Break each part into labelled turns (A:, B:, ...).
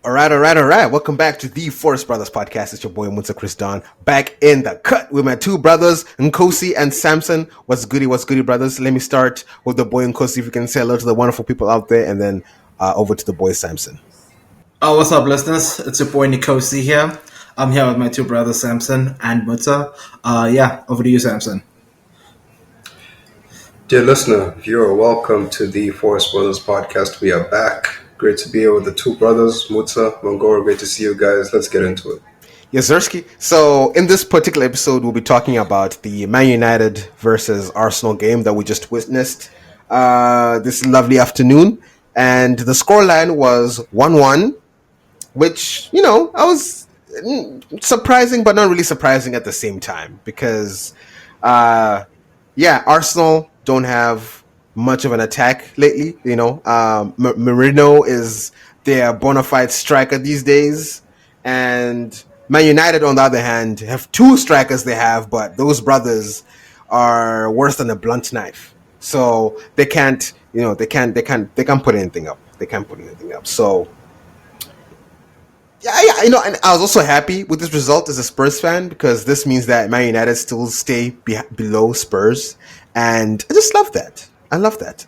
A: All right. Welcome back to the Forest Brothers podcast. It's your boy Munsa Chris Don back in the cut with my two brothers, Nkosi and Samson. What's goody, brothers? Let me start with the boy Nkosi. If you can say hello to the wonderful people out there, and then over to the boy Samson.
B: Oh, what's up, listeners? It's your boy Nikosi here. I'm here with my two brothers, Samson and Mutta. Over to you, Samson.
C: Dear listener, you are welcome to the Forest Brothers podcast. We are back. Great to be here with the two brothers, Mutsa, Mangoro. Great to see you guys. Let's get into it.
A: Yes, Zersky. So in this particular episode, we'll be talking about the Man United versus Arsenal game that we just witnessed this lovely afternoon. And the scoreline was 1-1, which, I was surprising, but not really surprising at the same time. Because, Arsenal don't have much of an attack lately. Mainoo is their bona fide striker these days. And Man United, on the other hand, have two strikers but those brothers are worse than a blunt knife. So they can't put anything up. They can't put anything up. So and I was also happy with this result as a Spurs fan because this means that Man United still stay below Spurs, and I just love that. I love that.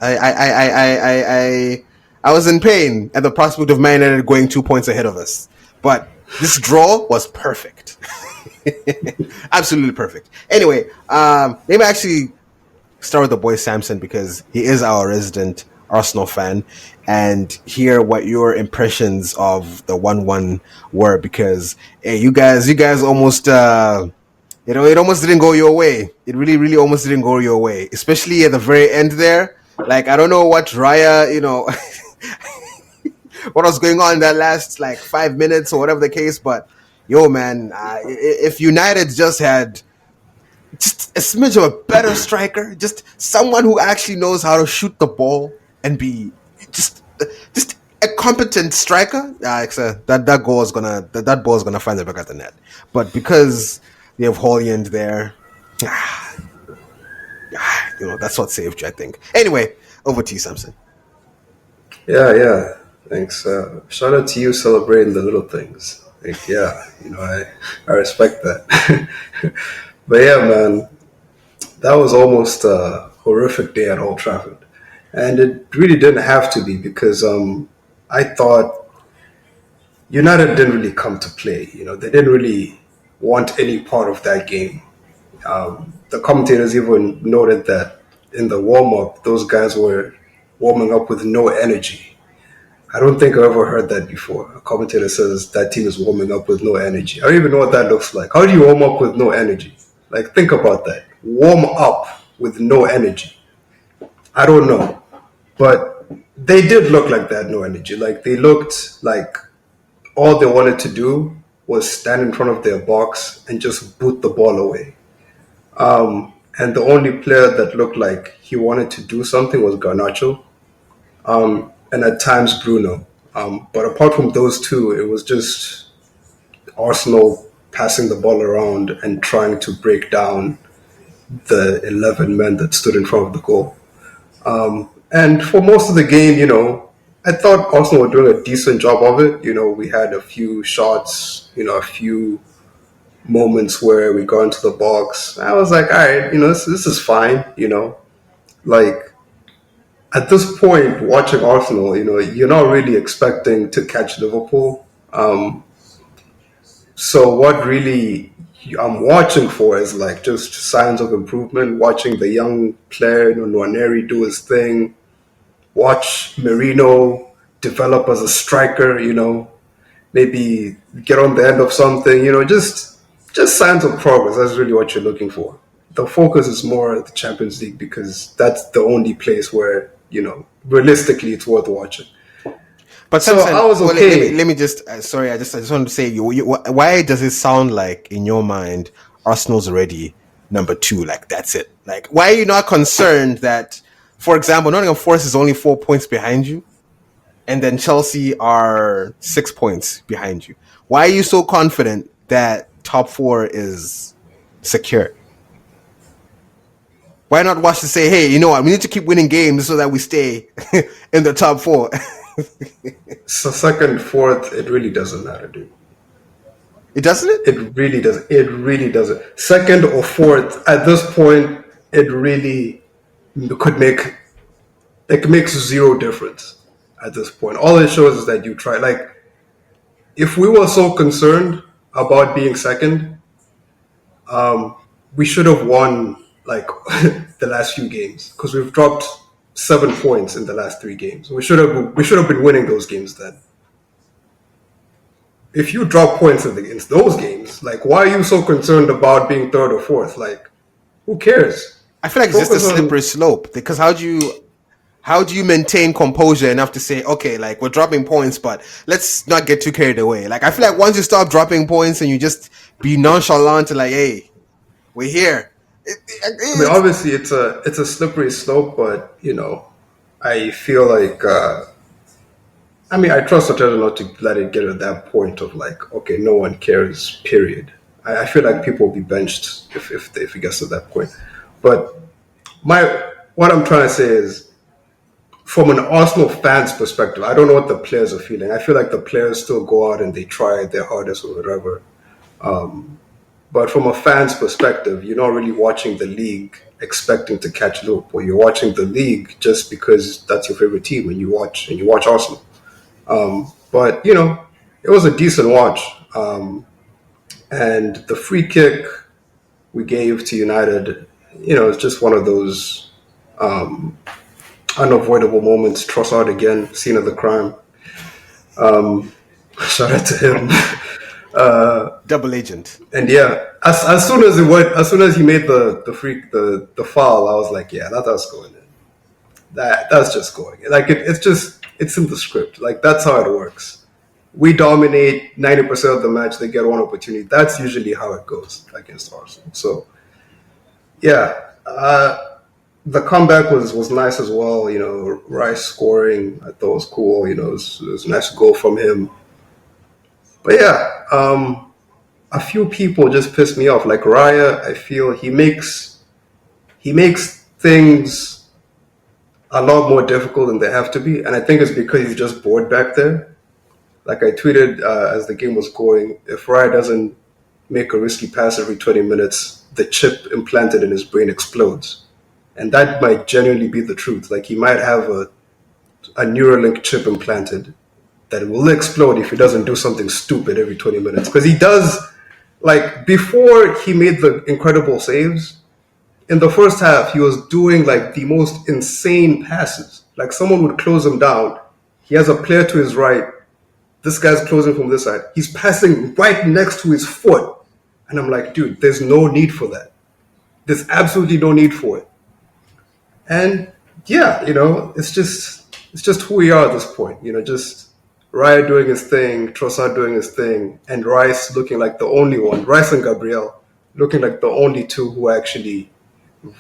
A: I was in pain at the prospect of Man United going 2 points ahead of us, but this draw was perfect. Absolutely perfect. Anyway, maybe actually start with the boy Samson because he is our resident Arsenal fan, and hear what your impressions of the 1-1 were because you guys almost it almost didn't go your way. It really almost didn't go your way, especially at the very end there. Like, I don't know what Raya, what was going on in that last 5 minutes or whatever the case, but man, if United just had just a smidge of a better striker, just someone who actually knows how to shoot the ball and be just a competent striker, that ball is gonna find the back of the net. But because they have Holland there, that's what saved you, I think. Anyway, over to you, Samson.
C: Yeah. Thanks. Shout out to you celebrating the little things. I respect that. But yeah, man, that was almost a horrific day at Old Trafford. And it really didn't have to be because I thought United didn't really come to play. They didn't really want any part of that game. The commentators even noted that in the warm-up, those guys were warming up with no energy. I don't think I've ever heard that before. A commentator says that team is warming up with no energy. I don't even know what that looks like. How do you warm up with no energy? Think about that. Warm up with no energy. I don't know. But they did look like they had no energy. They looked like all they wanted to do was stand in front of their box and just boot the ball away. And the only player that looked like he wanted to do something was Garnacho. And at times Bruno. But apart from those two, it was just Arsenal passing the ball around and trying to break down the 11 men that stood in front of the goal. And for most of the game, I thought Arsenal were doing a decent job of it. We had a few shots, a few moments where we got into the box. I was like, all right, this is fine, At this point, watching Arsenal, you're not really expecting to catch Liverpool. So what really I'm watching for is just signs of improvement, watching the young player, Nwaneri do his thing, watch Merino develop as a striker, maybe get on the end of something, just signs of progress. That's really what you're looking for. The focus is more at the Champions League because that's the only place where, realistically it's worth watching.
A: But so Samson, I was okay. Let me just sorry. I just want to say, why does it sound like in your mind Arsenal's already number 2? That's it. Why are you not concerned that, for example, Nottingham Forest is only 4 points behind you, and then Chelsea are 6 points behind you? Why are you so confident that top 4 is secure? Why not watch to say, hey, you know what? We need to keep winning games so that we stay in the top 4.
C: So second, fourth, it really doesn't matter, dude.
A: It doesn't it?
C: It really doesn't. It really doesn't. Second or fourth, at this point, it really could make it makes zero difference at this point. All it shows is that you try. Like, if we were so concerned about being second, we should have won like the last few games because we've dropped 7 points in the last 3 games. We should have been winning those games then. If you drop points against those games, like why are you so concerned about being third or fourth? Like, who cares?
A: I feel like it's just a
C: Focus on
A: slippery slope because how do you maintain composure enough to say, okay, like we're dropping points, but let's not get too carried away. Like I feel like once you stop dropping points and you just be nonchalant and like, hey, we're here.
C: I mean, obviously, it's a slippery slope, but I feel like I mean, I trust Arteta not to let it get at that point of like, okay, no one cares. Period. I feel like people will be benched if it gets to that point. But what I'm trying to say is, from an Arsenal fan's perspective, I don't know what the players are feeling. I feel like the players still go out and they try their hardest or whatever. But from a fan's perspective, you're not really watching the league expecting to catch Liverpool. You're watching the league just because that's your favorite team, and you watch Arsenal. But it was a decent watch. And the free kick we gave to United, it's just one of those unavoidable moments. Trossard again, scene of the crime. Shout out to him.
A: Double agent.
C: And yeah, as soon as he made the foul, I was like, yeah, that's going in. That's just going in. Like it's in the script. Like that's how it works. We dominate 90% of the match. They get one opportunity. That's usually how it goes against Arsenal. So yeah, the comeback was nice as well. Rice scoring, I thought was cool. It was a nice goal from him. But yeah, a few people just pissed me off. Like Raya, I feel he makes things a lot more difficult than they have to be, and I think it's because he's just bored back there. Like I tweeted as the game was going, if Raya doesn't make a risky pass every 20 minutes, the chip implanted in his brain explodes, and that might genuinely be the truth. Like he might have a Neuralink chip implanted that will explode if he doesn't do something stupid every 20 minutes. Because he does, like, before he made the incredible saves, in the first half, he was doing, like, the most insane passes. Like, someone would close him down. He has a player to his right. This guy's closing from this side. He's passing right next to his foot. And I'm like, dude, there's no need for that. There's absolutely no need for it. And, yeah, it's just who we are at this point. Just Raya doing his thing, Trossard doing his thing, and Rice looking like the only one. Rice and Gabriel looking like the only two who actually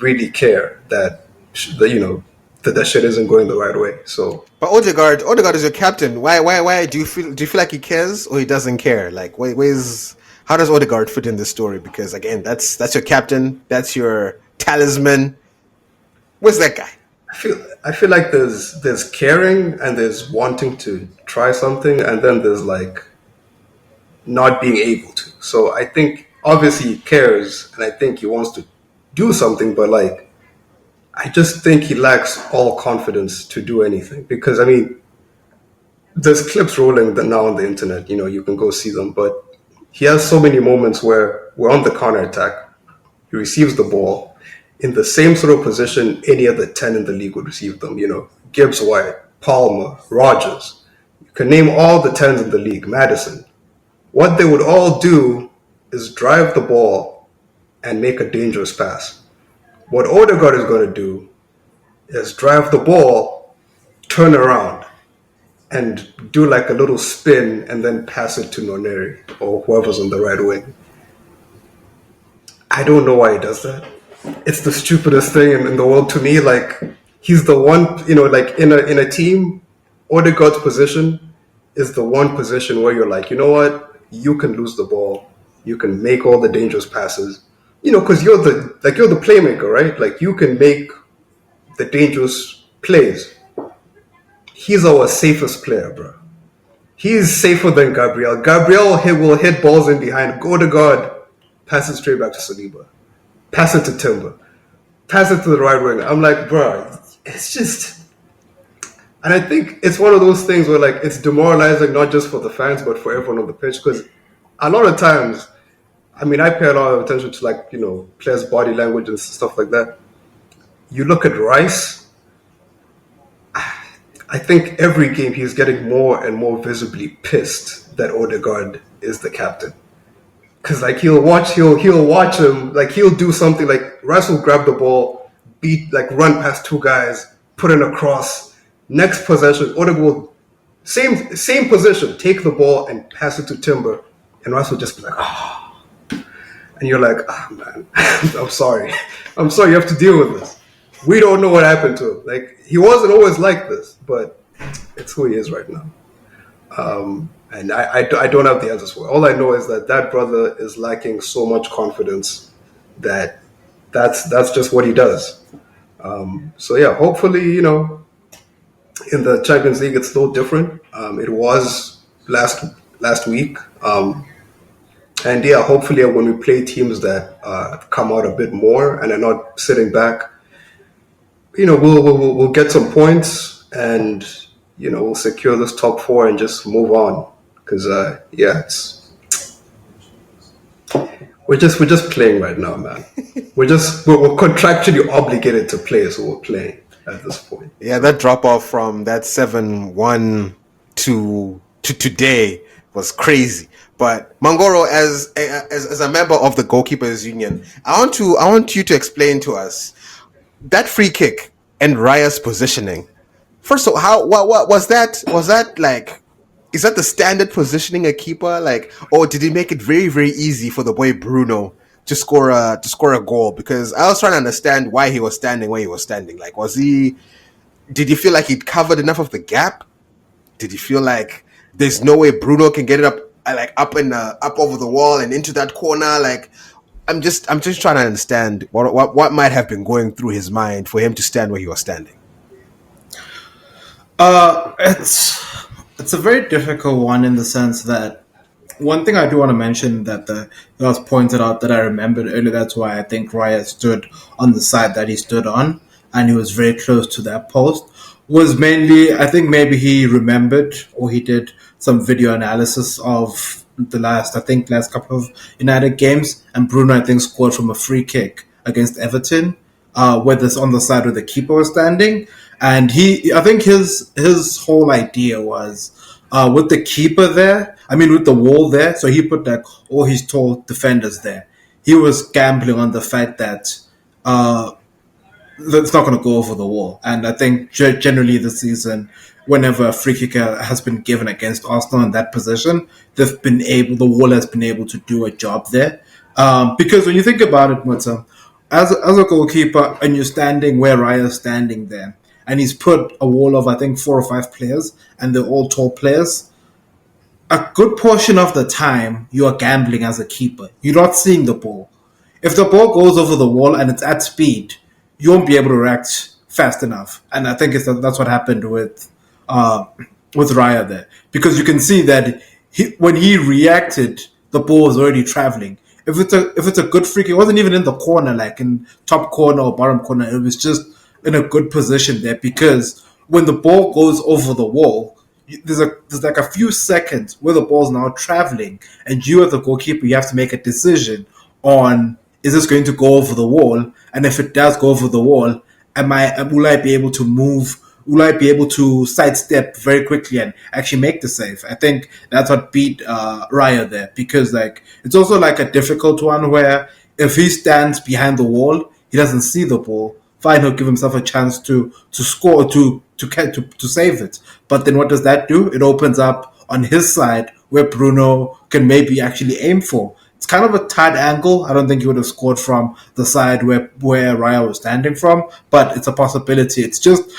C: really care that that shit isn't going the right way. So,
A: but Odegaard is your captain. Why do you feel like he cares or he doesn't care? Like, how does Odegaard fit in this story? Because again, that's your captain, that's your talisman. Where's that guy?
C: I feel like there's caring and there's wanting to try something, and then there's like not being able to. So I think obviously he cares and I think he wants to do something, but like I just think he lacks all confidence to do anything. Because I mean, there's clips rolling now on the internet, you can go see them, but he has so many moments where we're on the counter attack, he receives the ball in the same sort of position any other 10 in the league would receive them. Gibbs White, Palmer, Rogers. You can name all the 10s in the league, Madison. What they would all do is drive the ball and make a dangerous pass. What Odegaard is going to do is drive the ball, turn around, and do like a little spin and then pass it to Noneri or whoever's on the right wing. I don't know why he does that. It's the stupidest thing in the world to me. Like, he's the one, like in a team, Odegaard's position is the one position where you're like, you know what? You can lose the ball. You can make all the dangerous passes. Because you're the playmaker, right? Like, you can make the dangerous plays. he's our safest player, bro. He's safer than Gabriel. Gabriel will hit balls in behind, go to guard, pass it straight back to Saliba, pass it to Timber, pass it to the right winger. I'm like, bro, it's just. And I think it's one of those things where like it's demoralizing not just for the fans but for everyone on the pitch, because a lot of times, I mean, I pay a lot of attention to like, players' body language and stuff like that. You look at Rice, I think every game he's getting more and more visibly pissed that Odegaard is the captain. Because like he'll watch him, like he'll do something like Rice will grab the ball, run past two guys, put in a cross. Next possession, Odegaard will same position, take the ball and pass it to Timber, and Rice will just be like, oh. And you're like, man, I'm sorry you have to deal with this. We don't know what happened to him. Like, he wasn't always like this, but it's who he is right now. And I don't have the answers for it. All I know is that brother is lacking so much confidence that's just what he does. So yeah, hopefully, in the Champions League, it's a little different. It was last week. And yeah, hopefully when we play teams that come out a bit more and are not sitting back, we'll get some points and, we'll secure this top four and just move on. Because, we're just playing right now, man. we're contractually obligated to play, so we're playing at this point.
A: Yeah, that drop off from that 7-1 to today was crazy. But Mangoro, as a member of the Goalkeepers Union, I want you to explain to us that free kick and Raya's positioning. First of all, what was that? Was that like, is that the standard positioning a keeper, like, or did he make it very, very easy for the boy Bruno to score a goal? Because I was trying to understand why he was standing where he was standing. Like, did he feel like he'd covered enough of the gap? Did he feel like there's no way Bruno can get it up over the wall and into that corner? Like, I'm just trying to understand what might have been going through his mind for him to stand where he was standing.
B: It's a very difficult one in the sense that one thing I do want to mention that was pointed out that I remembered earlier. That's why I think Raya stood on the side that he stood on, and he was very close to that post. Was mainly, I think maybe he remembered or he did some video analysis of the last couple of United games, and Bruno I think scored from a free kick against Everton, where this on the side where the keeper was standing. And I think his whole idea was with the keeper there, with the wall there, so he put like all his tall defenders there. He was gambling on the fact that it's not going to go over the wall. And I think generally this season, whenever a free kicker has been given against Arsenal in that position, the wall has been able to do a job there. Because when you think about it, Mutsa, as a goalkeeper and you're standing where Raya's standing there, and he's put a wall of, I think, 4 or 5 players, and they're all tall players. A good portion of the time, you are gambling as a keeper. You're not seeing the ball. If the ball goes over the wall and it's at speed, you won't be able to react fast enough. And I think that's what happened with Raya there. Because you can see that when he reacted, the ball was already traveling. If it's a good free kick, it wasn't even in the corner, like in top corner or bottom corner. It was just in a good position there, because when the ball goes over the wall, there's like a few seconds where the ball's now traveling, and you as the goalkeeper, you have to make a decision on, is this going to go over the wall? And if it does go over the wall, will I be able to move? Will I be able to sidestep very quickly and actually make the save? I think that's what beat Raya there, because like it's also like a difficult one where if he stands behind the wall, he doesn't see the ball. Fine, he'll give himself a chance to score, to save it. But then what does that do? It opens up on his side where Bruno can maybe actually aim for. It's kind of a tight angle. I don't think he would have scored from the side where Raya was standing from, but it's a possibility. It's just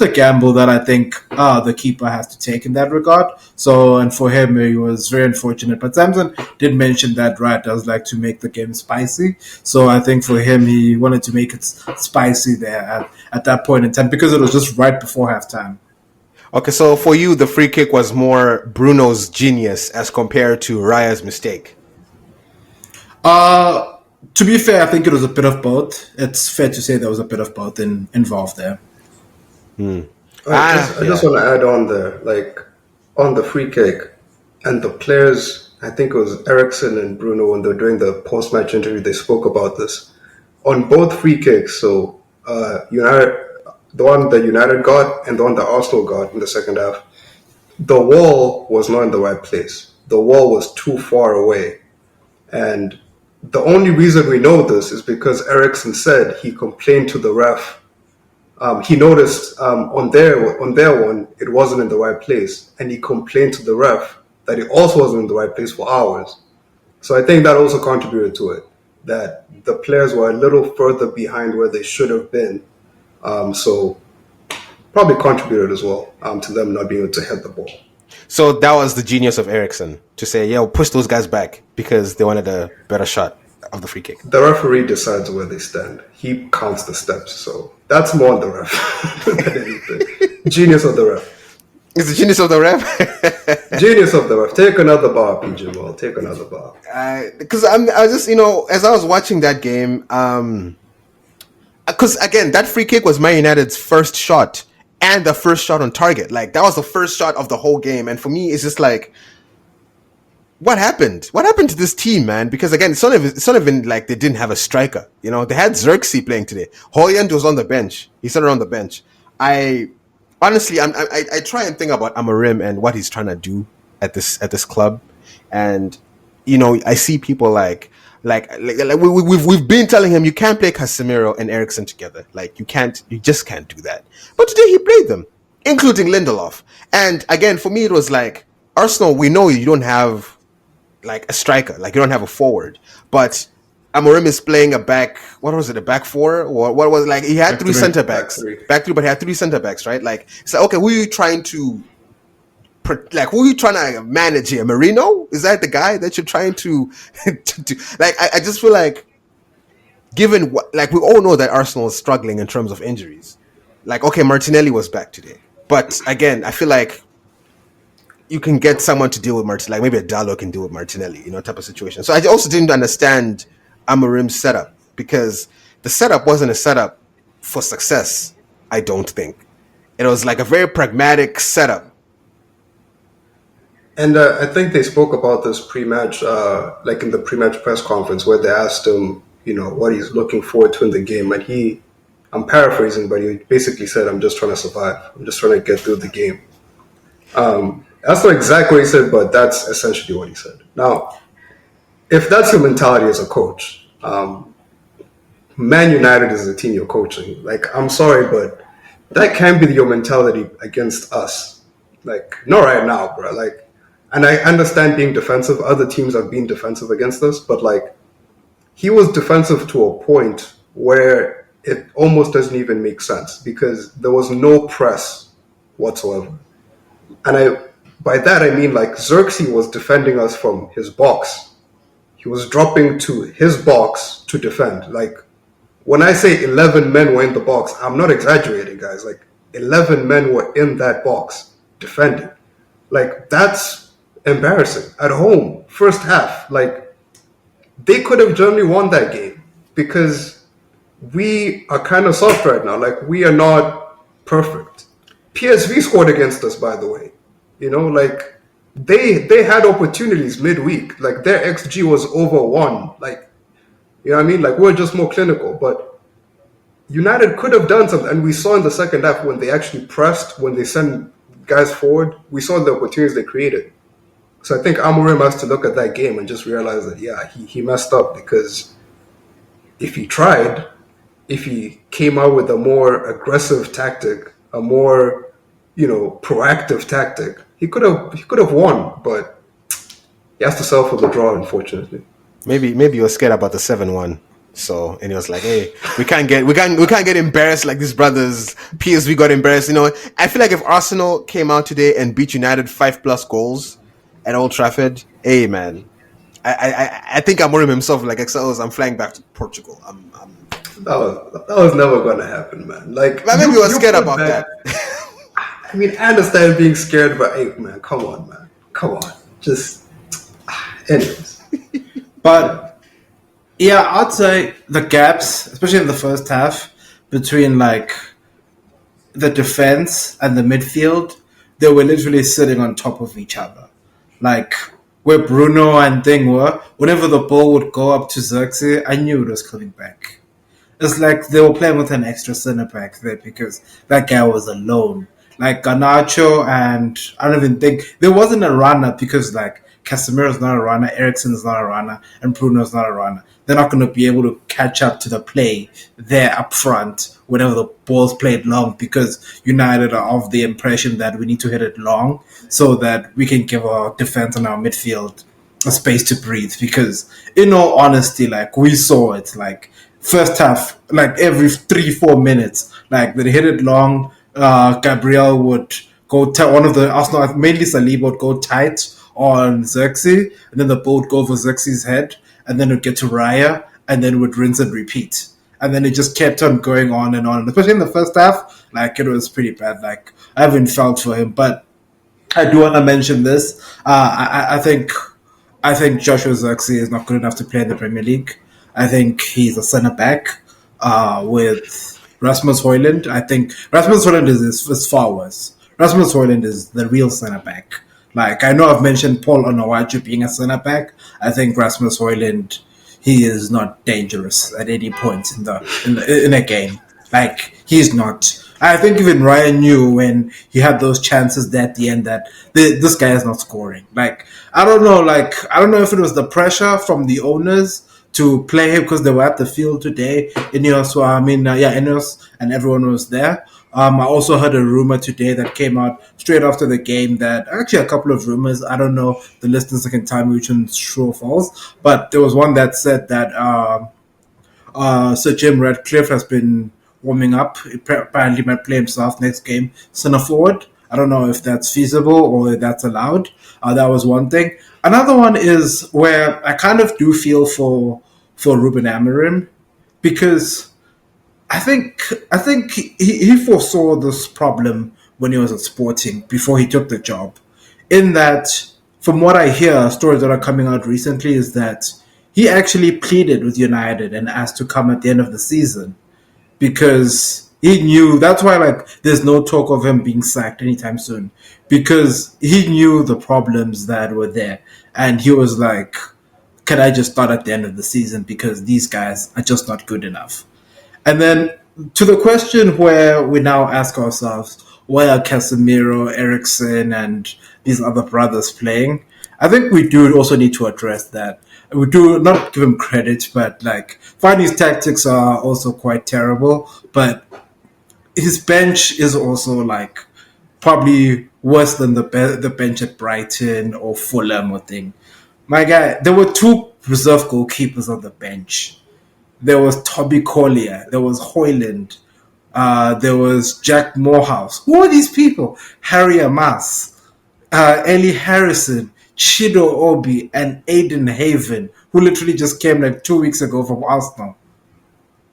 B: a gamble that I think the keeper has to take in that regard. So, and for him, he was very unfortunate. But Samson did mention that Raya does like to make the game spicy. So I think for him, he wanted to make it spicy there at that point in time, because it was just right before halftime.
A: Okay, so for you, the free kick was more Bruno's genius as compared to Raya's mistake.
B: Uh, to be fair, I think it was a bit of both. It's fair to say there was a bit of both involved there.
C: I just
A: Yeah.
C: want to add on there, like on the free kick and the players. I think it was Ericsson and Bruno when they were doing the post-match interview. They spoke about this on both free kicks. So United, the one that United got and the one that Arsenal got in the second half, the wall was not in the right place. The wall was too far away, and the only reason we know this is because Ericsson said he complained to the ref. He noticed on their one it wasn't in the right place, and he complained to the ref that it also wasn't in the right place for hours. So I think that also contributed to it, that the players were a little further behind where they should have been. So probably contributed as well to them not being able to hit the ball.
A: So that was the genius of Ericsson to say, "Yeah, we'll push those guys back because they wanted a better shot of the free kick."
C: The referee decides where they stand. He counts the steps, so that's more on the ref than anything. Genius of the ref.
A: It's the genius of the ref.
C: Genius of the ref. Take another bar, PJ Wall. Take another bar.
A: Because I was just, as I was watching that game, because again, that free kick was Man United's first shot and the first shot on target. Like that was the first shot of the whole game, and for me, it's just like, what happened? What happened to this team, man? Because again, it's not even like they didn't have a striker. They had Xerxes playing today. Hoyland was on the bench. He started on the bench. I honestly, I try and think about Amorim and what he's trying to do at this club, and I see people like we've been telling him you can't play Casemiro and Eriksen together. Like you just can't do that. But today he played them, including Lindelof. And again, for me, it was like Arsenal. We know you don't have like a striker, like you don't have a forward, but Amorim is playing a back. What was it? A back four? Or what was like? He had
C: Back
A: three
C: three,
A: center
C: back
A: backs,
C: three.
A: back three, but he had three center backs, right? Like it's like, okay, who are you trying to? Who are you trying to manage here? Marino? Is that the guy that you're trying to do? Like, I just feel like, given what, like, we all know that Arsenal is struggling in terms of injuries. Like, okay, Martinelli was back today, but again, I feel like you can get someone to deal with Martinelli, like maybe a Dallo can deal with Martinelli, type of situation. So I also didn't understand Amorim's setup because the setup wasn't a setup for success. I don't think it was like a very pragmatic setup.
C: And I think they spoke about this pre-match, like in the pre-match press conference, where they asked him, what he's looking forward to in the game, and I'm paraphrasing, but he basically said, "I'm just trying to survive. I'm just trying to get through the game." That's not exactly what he said, but that's essentially what he said. Now, if that's your mentality as a coach, Man United is the team you're coaching. Like, I'm sorry, but that can't be your mentality against us. Like, not right now, bro. Like, and I understand being defensive. Other teams have been defensive against us, but like, he was defensive to a point where it almost doesn't even make sense because there was no press whatsoever. And by that I mean like Xerxes was defending us from his box. He was dropping to his box to defend. Like when I say 11 men were in the box, I'm not exaggerating, guys. Like 11 men were in that box defending. Like that's embarrassing. At home, first half, like they could have generally won that game because we are kind of soft right now. Like we are not perfect. PSV scored against us, by the way. Like they had opportunities midweek. Like their XG was over 1. Like, you know what I mean? Like we're just more clinical. But United could have done something. And we saw in the second half when they actually pressed, when they sent guys forward, we saw the opportunities they created. So I think Amorim has to look at that game and just realize that, yeah, he messed up because if he tried, if he came out with a more aggressive tactic, a more, proactive tactic, he could have won, but he has to settle for the draw, unfortunately.
A: Maybe he was scared about the 7-1. So, and he was like, "Hey, we can't get embarrassed like these brothers. PSV got embarrassed." I feel like if Arsenal came out today and beat United 5+ goals at Old Trafford, hey man, I think Amorim himself like excels. I'm flying back to Portugal.
C: That was never gonna happen, man. Like
A: maybe he was scared about that.
C: I mean, I understand being scared, but hey, man, come on, man. Come on. Just, anyways.
B: But yeah, I'd say the gaps, especially in the first half, between like the defense and the midfield, they were literally sitting on top of each other. Like where Bruno and Thing were, whenever the ball would go up to Xerxes, I knew it was coming back. It's like they were playing with an extra centre back there because that guy was alone. Like Garnacho, and I don't even think there wasn't a runner because like Casemiro's not a runner, Eriksen's not a runner, and Bruno's not a runner. They're not going to be able to catch up to the play there up front whenever the ball's played long because United are of the impression that we need to hit it long so that we can give our defense and our midfield a space to breathe. Because in all honesty, like we saw it, like first half, like every 3-4 minutes, like they hit it long. Gabriel would go one of the Arsenal, mainly Saliba, would go tight on Xerxes, and then the ball would go over Xerxes' head, and then it would get to Raya, and then it would rinse and repeat. And then it just kept on going on and on. And especially in the first half, like it was pretty bad. Like I haven't felt for him, but I do want to mention this. I think Joshua Xerxes is not good enough to play in the Premier League. I think he's a centre back with Rasmus Højlund. I think Rasmus Højlund is far worse. Rasmus Højlund is the real centre back. Like I know I've mentioned Paul Onuachu being a centre back. I think Rasmus Højlund, he is not dangerous at any point in a game. Like he's not. I think even Ryan knew when he had those chances there at the end that this guy is not scoring. Like I don't know. Like I don't know if it was the pressure from the owners to play him because they were at the field today. Ineos and everyone was there. I also heard a rumor today that came out straight after the game that actually a couple of rumors. I don't know the listeners can tell me which one's true or false, but there was one that said that Sir Jim Ratcliffe has been warming up. He apparently might play himself next game centre forward. I don't know if that's feasible or if that's allowed. That was one thing. Another one is where I kind of do feel for Ruben Amorim because I think he foresaw this problem when he was at Sporting before he took the job. In that, from what I hear, stories that are coming out recently is that he actually pleaded with United and asked to come at the end of the season because he knew that's why like there's no talk of him being sacked anytime soon because he knew the problems that were there and he was like, can I just start at the end of the season because these guys are just not good enough. And then to the question where we now ask ourselves, why are Casemiro, Eriksen, and these other brothers playing? I think we do also need to address that. We do not give him credit, but like Vardy's tactics are also quite terrible. But his bench is also like probably worse than the bench at Brighton or Fulham or thing. My guy, there were two reserve goalkeepers on the bench. There was Toby Collier, there was Højlund, there was Jack Morehouse. Who are these people? Harry Amas, Ellie Harrison, Chido Obi, and Aiden Haven, who literally just came like 2 weeks ago from Arsenal.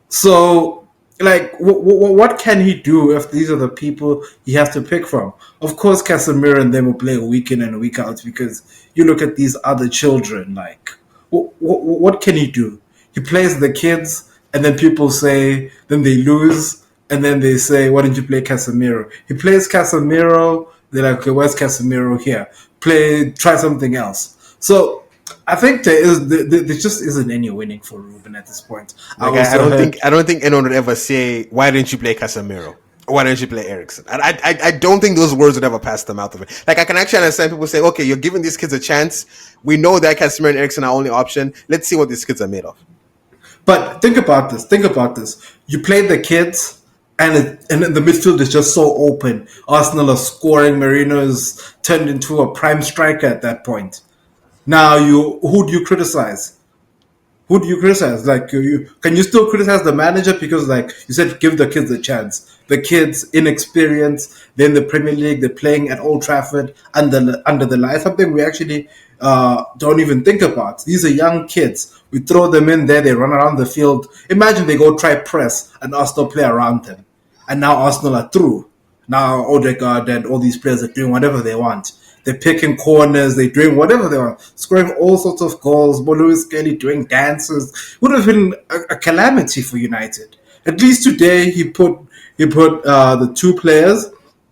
B: So, like, what can he do if these are the people he has to pick from? Of course, Casemiro and them will play a week in and a week out because you look at these other children, like, what can he do? He plays the kids, and then people say, then they lose, and then they say, why didn't you play Casemiro? He plays Casemiro, they're like, okay, where's Casemiro here? Try something else. So I think there just isn't any winning for Ruben at this point.
A: I don't think anyone would ever say, why didn't you play Casemiro? Why didn't you play Eriksen? I don't think those words would ever pass them out of it. Like, I can actually understand people say, okay, you're giving these kids a chance. We know that Casemiro and Eriksen are our only option. Let's see what these kids are made of.
B: But think about this. You played the kids, and the midfield is just so open. Arsenal are scoring. Marino's turned into a prime striker at that point. Now, who do you criticize? Who do you criticize? Like, can you still criticize the manager because, like you said, give the kids a chance. The kids, inexperienced, they're in the Premier League, they're playing at Old Trafford under the light. Something we actually don't even think about. These are young kids. We throw them in there, they run around the field. Imagine they go try press and Arsenal play around them. And now Arsenal are through. Now Odegaard and all these players are doing whatever they want. They're picking corners, they're doing whatever they want, scoring all sorts of goals. Lewis Kelly doing dances. Would have been a calamity for United. At least today he put the two players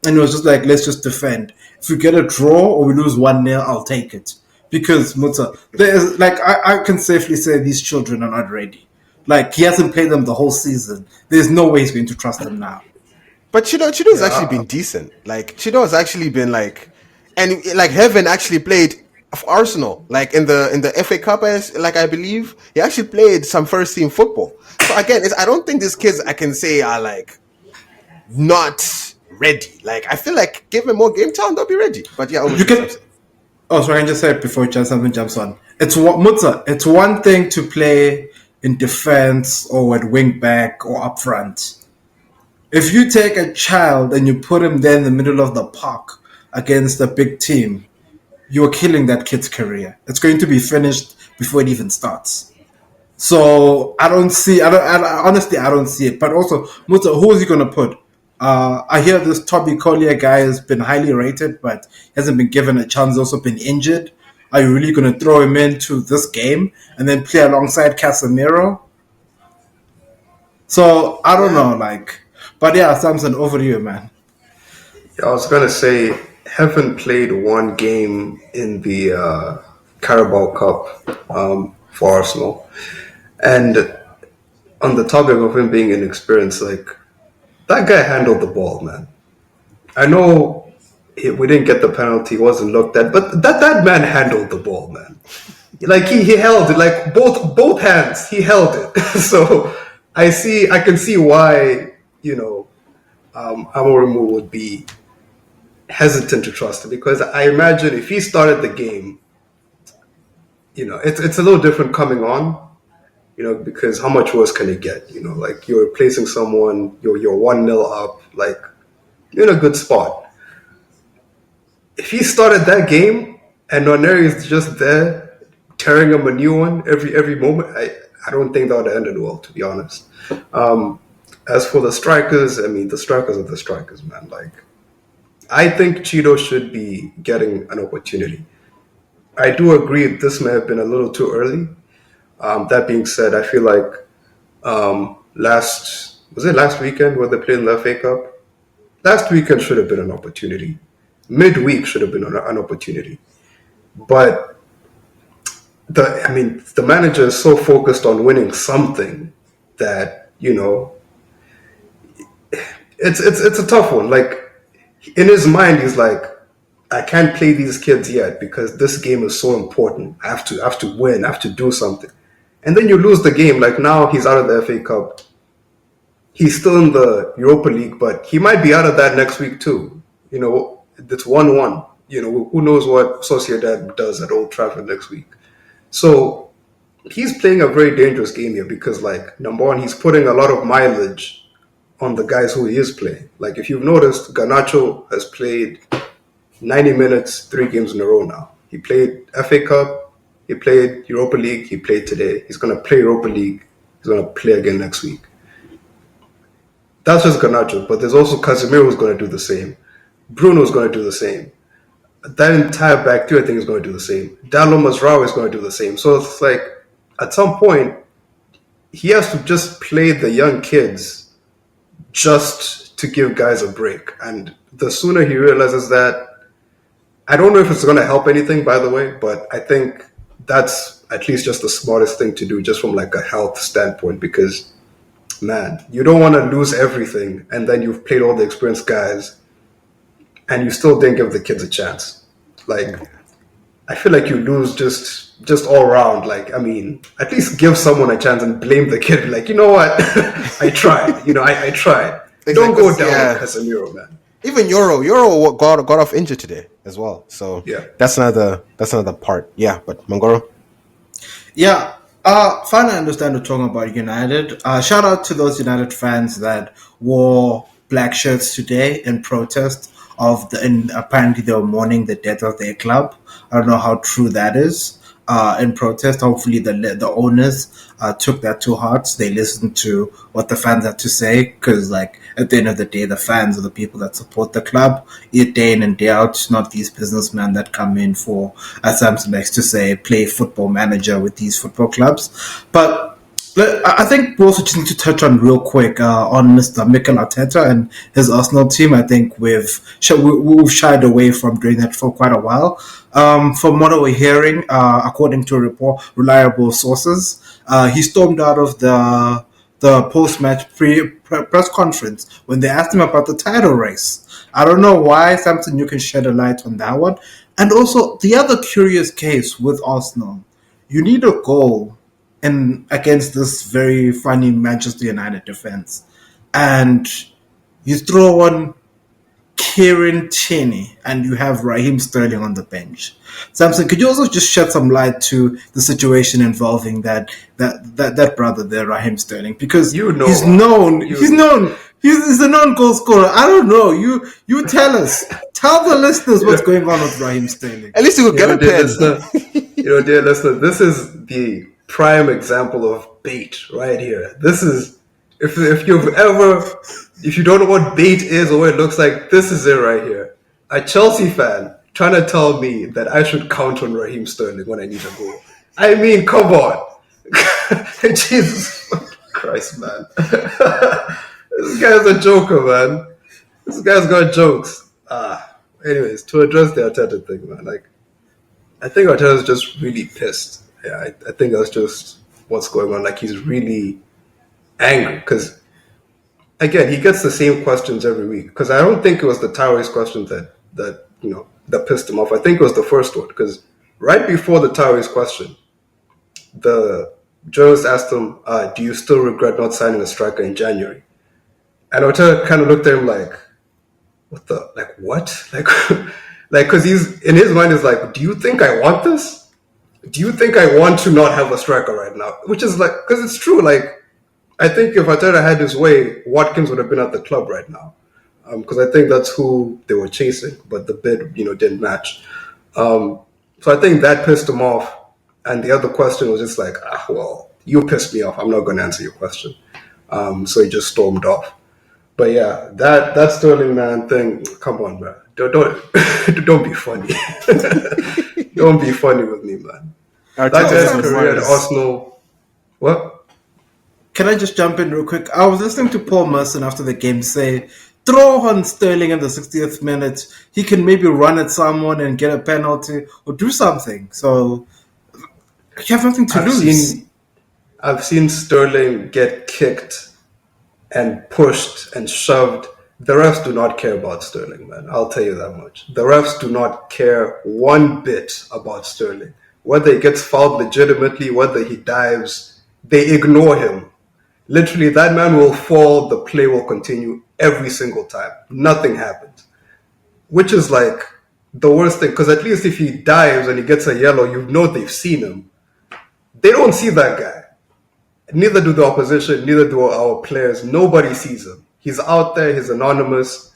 B: and it was just like, let's just defend. If we get a draw or we lose 1-0, I'll take it. Because Muta, there's like I can safely say these children are not ready. Like he hasn't played them the whole season. There's no way he's going to trust them now.
A: But Chido's actually
C: Yeah,
A: been decent. Like Chido has actually been like, and like Heaven actually played for Arsenal. Like in the FA Cup, like I believe he actually played some first team football. So again, I don't think these kids I can say are like not ready. Like I feel like give them more game time, they'll be ready. But yeah, over
B: You
A: to you,
B: can.
A: Samson.
B: Oh, sorry, I can just say it before something jumps on. It's one thing to play in defense or at wing back or up front. If you take a child and you put him there in the middle of the park against a big team, you're killing that kid's career. It's going to be finished before it even starts. So honestly, I don't see it. But also, Muta, who is he going to put? I hear this Toby Collier guy has been highly rated, but hasn't been given a chance. Also been injured. Are you really going to throw him into this game and then play alongside Casemiro? So I don't
A: Yeah.
B: know, like, but yeah, Samson, over to you, man.
C: I was gonna say, haven't played one game in the Carabao Cup for Arsenal, and on the topic of him being inexperienced, like that guy handled the ball, man. I know we didn't get the penalty, wasn't looked at, but that man handled the ball, man. Like he held it, like both hands, he held it. So I can see why Amorim would be hesitant to trust him because I imagine if he started the game, it's a little different coming on. Because how much worse can it get? Like you're replacing someone, you're 1-0 up, like you're in a good spot. If he started that game and Noneri is just there tearing him a new one every moment, I don't think that would have ended well, to be honest. As for the strikers, I mean the strikers are the strikers, man. Like I think Cheeto should be getting an opportunity. I do agree this may have been a little too early. That being said, I feel like last weekend when they played in the FA Cup? Last weekend should have been an opportunity. Midweek should have been an opportunity. But the manager is so focused on winning something that it's a tough one. Like in his mind, he's like, I can't play these kids yet because this game is so important. I have to win. I have to do something. And then you lose the game. Like now he's out of the FA Cup. He's still in the Europa League, but he might be out of that next week too. It's 1-1. Who knows what Sociedad does at Old Trafford next week. So he's playing a very dangerous game here because, like, number one, he's putting a lot of mileage on the guys who he is playing. Like, if you've noticed, Garnacho has played 90 minutes, 3 games in a row now. He played FA Cup, he played Europa League, he played today. He's going to play Europa League, he's going to play again next week. That's just Garnacho, but there's also Casemiro who's going to do the same. Bruno's going to do the same. That entire back three, I think, is going to do the same. Dalo Mazraoui is going to do the same. So it's like, at some point, he has to just play the young kids just to give guys a break. And the sooner he realizes that, I don't know if it's going to help anything, by the way, but I think that's at least just the smartest thing to do, just from like a health standpoint, because man, you don't want to lose everything and then you've played all the experienced guys and you still didn't give the kids a chance. Like, I feel like you lose just all around. Like, I mean, at least give someone a chance and blame the kid. Like, you know what? I tried. I tried.
A: Exactly,
C: Don't go
A: 'cause,
C: down
A: yeah.
C: with Casemiro, man.
A: Even Euro got off injured today as well. So
C: Yeah.
A: that's another part. Yeah, but Mangoro.
B: Yeah. Finally, I understand we're talking about United. Shout out to those United fans that wore black shirts today in protest and apparently they were mourning the death of their club. I don't know how true that is. in protest. Hopefully, the owners took that to heart. They listened to what the fans had to say, because like at the end of the day, the fans are the people that support the club day in and day out, not these businessmen that come in for, as Samson likes to say, play football manager with these football clubs. But I think we also just need to touch on real quick on Mr. Mikel Arteta and his Arsenal team. I think we've shied away from doing that for quite a while. From what we're hearing, according to a report, reliable sources, he stormed out of the post-match press conference when they asked him about the title race. I don't know why. Samson, you can shed a light on that one. And also, the other curious case with Arsenal, you need a goal and against this very funny Manchester United defense, and you throw on Kieran Tierney and you have Raheem Sterling on the bench. Samson, could you also just shed some light to the situation involving that brother there, Raheem Sterling? Because he's a known goal scorer. I don't know. You tell us. Tell the listeners what's going on with Raheem Sterling.
A: At least you will get a pen.
C: Dear listener, this is the prime example of bait right here. This is if you don't know what bait is or what it looks like, this is it right here. A Chelsea fan trying to tell me that I should count on Raheem Sterling when I need a goal. I mean, come on. Jesus Christ, man. This guy's a joker, man. This guy's got jokes. Anyways, to address the Arteta thing, man, like, I think Arteta's just really pissed. Yeah, I think that's just what's going on. Like, he's really angry because, again, he gets the same questions every week. Because I don't think it was the Tyrese question that pissed him off. I think it was the first one. Because right before the Tyrese question, the journalist asked him, "Do you still regret not signing a striker in January?" And Arteta kind of looked at him like, what? Because he's in his mind is like, do you think I want this? Do you think I want to not have a striker right now? Which is like, because it's true. Like, I think if Arteta had his way, Watkins would have been at the club right now. Because I think that's who they were chasing, but the bid, didn't match. So I think that pissed him off. And the other question was just like, well, you pissed me off. I'm not going to answer your question. So he just stormed off. But yeah, that Sterling man thing, come on, man. Don't be funny. Don't be funny with me, man. That guy's career at Arsenal. What?
B: Can I just jump in real quick? I was listening to Paul Merson after the game say, throw on Sterling in the 60th minute. He can maybe run at someone and get a penalty or do something. So you have nothing to lose.
C: I've seen Sterling get kicked and pushed and shoved. The refs do not care about Sterling, man. I'll tell you that much. The refs do not care one bit about Sterling. Whether he gets fouled legitimately, whether he dives, they ignore him. Literally, that man will fall, the play will continue every single time. Nothing happens. Which is like the worst thing, because at least if he dives and he gets a yellow, they've seen him. They don't see that guy. Neither do the opposition, neither do our players. Nobody sees him. He's out there, he's anonymous,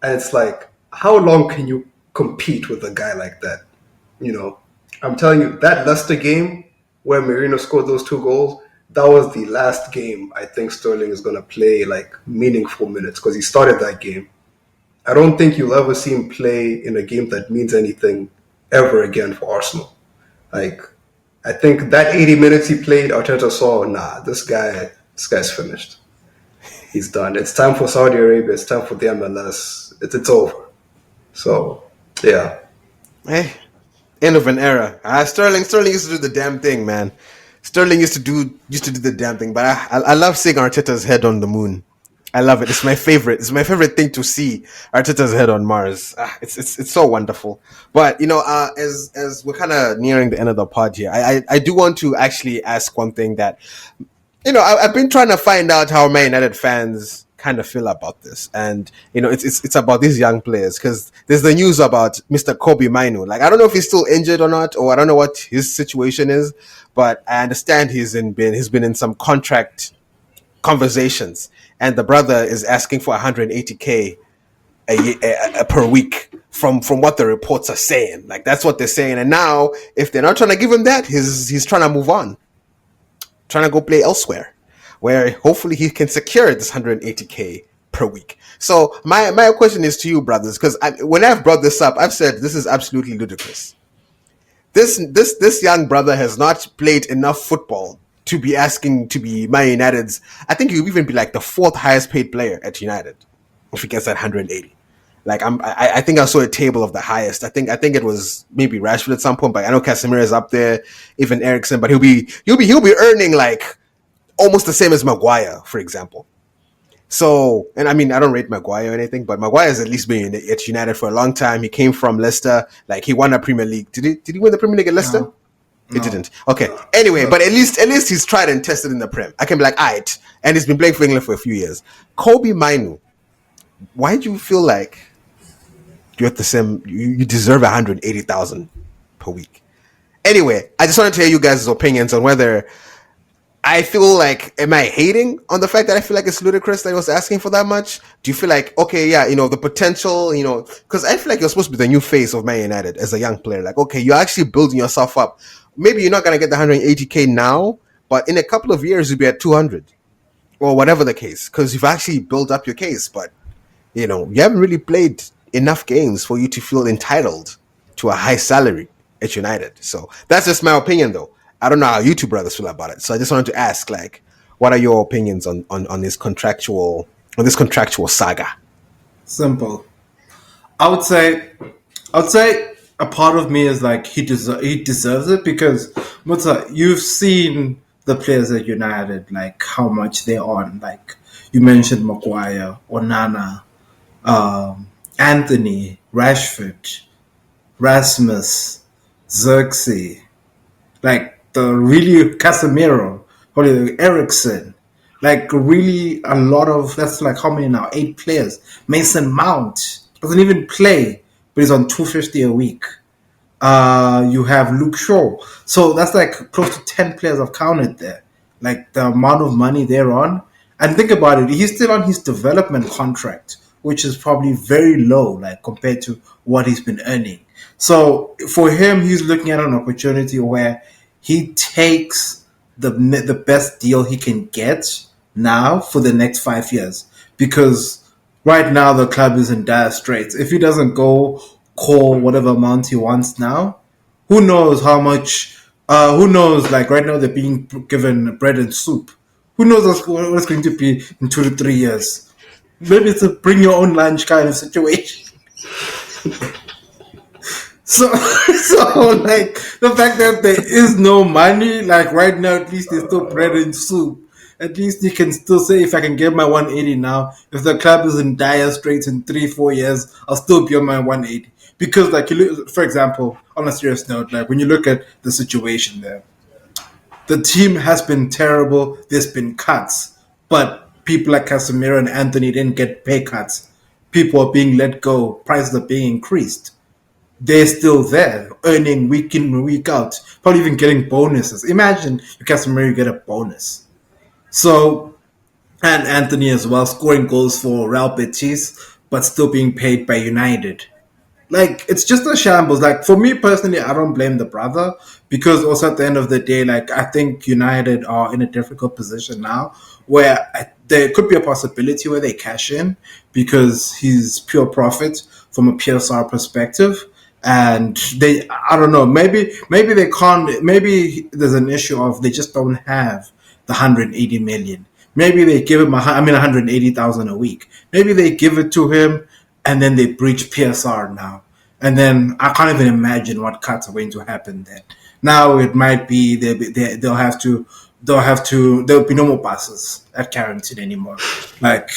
C: and it's like, how long can you compete with a guy like that? I'm telling you, that Leicester game where Mainoo scored those 2 goals, that was the last game I think Sterling is going to play like meaningful minutes, because he started that game. I don't think you'll ever see him play in a game that means anything ever again for Arsenal. Like, I think that 80 minutes he played, Arteta saw, this guy's finished. He's done. It's time for Saudi Arabia. It's time for the MLS. It's over. So, yeah.
A: Hey, end of an era. Sterling used to do the damn thing, man. Sterling used to do the damn thing. But I love seeing Arteta's head on the moon. I love it. It's my favorite. It's my favorite thing to see Arteta's head on Mars. It's so wonderful. But as we're kind of nearing the end of the pod here, I do want to actually ask one thing that. I've been trying to find out how Man United fans kind of feel about this, and it's about these young players, because there's the news about Mr. Kobbie Mainoo. Like, I don't know if he's still injured or not, or I don't know what his situation is, but I understand he's been in some contract conversations, and the brother is asking for 180K per week from what the reports are saying. Like that's what they're saying. And now, if they're not trying to give him that, he's trying to move on, trying to go play elsewhere, where hopefully he can secure this 180K per week. So my question is to you, brothers, because when I've brought this up, I've said this is absolutely ludicrous. This young brother has not played enough football to be asking to be Man United's. I think he'll even be like the fourth highest paid player at United if he gets that 180. Like I think I saw a table of the highest. I think it was maybe Rashford at some point, but I know Casemiro is up there, even Eriksen. But he'll be earning like almost the same as Maguire, for example. So, and I mean, I don't rate Maguire or anything, but Maguire has at least been at United for a long time. He came from Leicester. Like, he won a Premier League. Did he win the Premier League at Leicester?
B: No.
A: He didn't. Okay. Anyway, but at least he's tried and tested in the Prem. I can be like, alright. And he's been playing for England for a few years. Kobbie Mainoo, why do you feel like you're at the same, you deserve 180,000 per week? Anyway, I just wanted to hear you guys' opinions on whether I feel like, am I hating on the fact that I feel like it's ludicrous that he was asking for that much? Do you feel like, okay, yeah, the potential, because I feel like you're supposed to be the new face of Man United as a young player. Like, okay, you're actually building yourself up. Maybe you're not going to get the 180K now, but in a couple of years, you'll be at 200 or whatever the case, because you've actually built up your case. But, you haven't really played enough games for you to feel entitled to a high salary at United. So that's just my opinion, though. I don't know how you two brothers feel about it. So I just wanted to ask, like, what are your opinions on this contractual saga?
B: Simple. I would say a part of me is like he deserves it because you've seen the players at United, like how much they're on. Like you mentioned Maguire, Onana, Anthony, Rashford, Rasmus, Xerxes, like the really Casemiro, Eriksen, like really a lot of, that's like how many now? 8 players. Mason Mount doesn't even play, but he's on 250 a week. You have Luke Shaw. So that's like close to 10 players I've counted there. Like the amount of money they're on. And think about it, he's still on his development contract, which is probably very low, like compared to what he's been earning. So for him, he's looking at an opportunity where he takes the best deal he can get now for the next 5 years. Because right now the club is in dire straits. If he doesn't go call whatever amount he wants now, who knows how much, who knows, like right now they're being given bread and soup. Who knows what it's going to be in 2 to 3 years. Maybe it's a bring your own lunch kind of situation. So like the fact that there is no money, like right now at least there's still bread and soup. At least you can still say, if I can get my 180 now, if the club is in dire straits in 3-4 years, I'll still be on my 180. Because like you look, for example, on a serious note, like when you look at the situation there, the team has been terrible. There's been cuts, but people like Casemiro and Anthony didn't get pay cuts. People are being let go. Prices are being increased. They're still there, earning week in, week out, probably even getting bonuses. Imagine you Casemiro, you get a bonus. So, and Anthony as well, scoring goals for Real Betis, but still being paid by United. Like, it's just a shambles. Like, for me personally, I don't blame the brother because also at the end of the day, like, I think United are in a difficult position now where there could be a possibility where they cash in because he's pure profit from a PSR perspective. And I don't know, maybe they can't, maybe there's an issue of they just don't have the 180 million. Maybe they give him 180,000 a week. Maybe they give it to him and then they breach PSR now. And then I can't even imagine what cuts are going to happen then. Now it might be there'll be no more buses at Carrington anymore. Like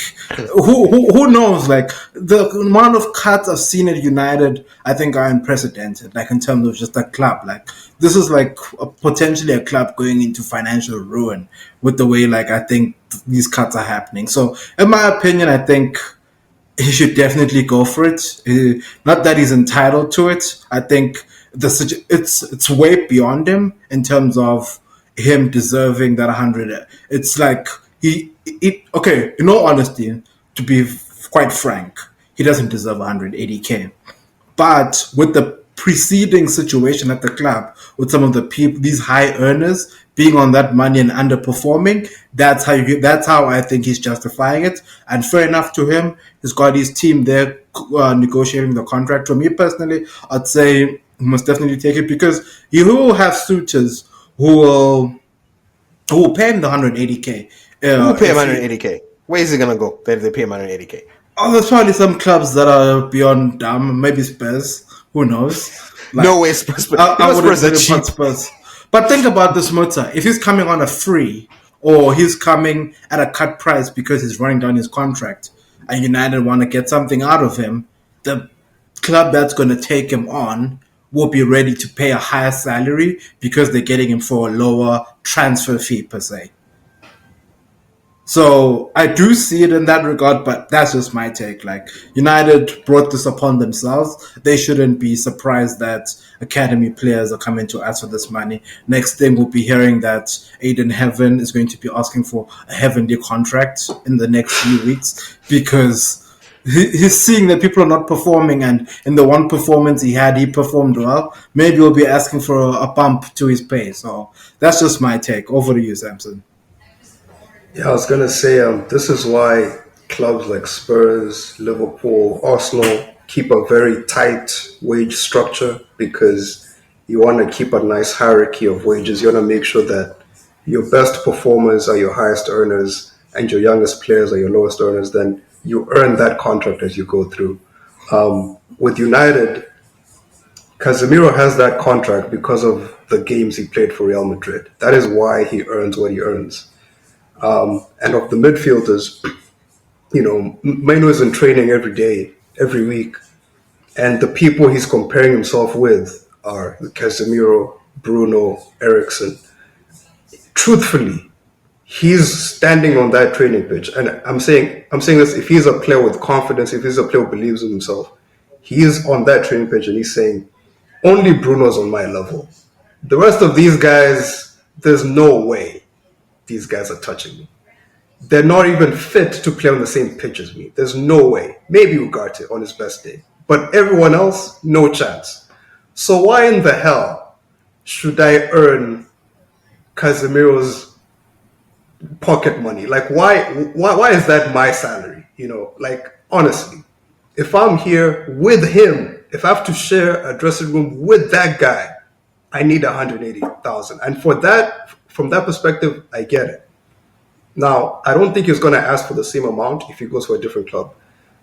B: who knows? Like the amount of cuts I've seen at United, I think are unprecedented. Like in terms of just a club, like this is like potentially a club going into financial ruin with the way like I think these cuts are happening. So in my opinion, I think he should definitely go for it. Not that he's entitled to it. I think it's way beyond him in terms of him deserving that 100. It's like okay, in all honesty, to be quite frank, he doesn't deserve 180K. But with the preceding situation at the club, with some of the people, these high earners being on that money and underperforming, that's how I think he's justifying it. And fair enough to him, he's got his team there negotiating the contract. For me personally, I'd say he must definitely take it because he will have suitors who will pay him the 180k.
A: Who pay him 180k? Where is he gonna go? They pay him 180k.
B: Oh, there's probably some clubs that are beyond dumb. Maybe Spurs. Who knows?
A: No way, Spurs.
B: I wouldn't
A: Spurs are cheap.
B: Spurs. But think about this, Mota. If he's coming on a free or he's coming at a cut price because he's running down his contract and United want to get something out of him, the club that's going to take him on will be ready to pay a higher salary because they're getting him for a lower transfer fee per se. So I do see it in that regard, but that's just my take. Like, United brought this upon themselves. They shouldn't be surprised that academy players are coming to ask for this money. Next thing, we'll be hearing that Aiden Heaven is going to be asking for a heavenly contract in the next few weeks because he's seeing that people are not performing, and in the one performance he had, he performed well. Maybe we'll be asking for a bump to his pay. So that's just my take. Over to you, Samson.
C: Yeah, I was gonna say this is why clubs like Spurs, Liverpool, Arsenal keep a very tight wage structure because you want to keep a nice hierarchy of wages. You want to make sure that your best performers are your highest earners and your youngest players are your lowest earners. Then you earn that contract as you go through. With United, Casemiro has that contract because of the games he played for Real Madrid. That is why he earns what he earns. And of the midfielders, Mainoo is in training every day, every week. And the people he's comparing himself with are Casemiro, Bruno, Eriksen. Truthfully, he's standing on that training pitch. And I'm saying this, if he's a player with confidence, if he's a player who believes in himself, he is on that training pitch and he's saying, only Bruno's on my level. The rest of these guys, there's no way these guys are touching me. They're not even fit to play on the same pitch as me. There's no way. Maybe Ugarte on his best day. But everyone else, no chance. So why in the hell should I earn Casemiro's pocket money? Like, why is that my salary? Honestly, if I'm here with him, if I have to share a dressing room with that guy, I need 180,000. And from that perspective, I get it. Now, I don't think he's going to ask for the same amount if he goes for a different club.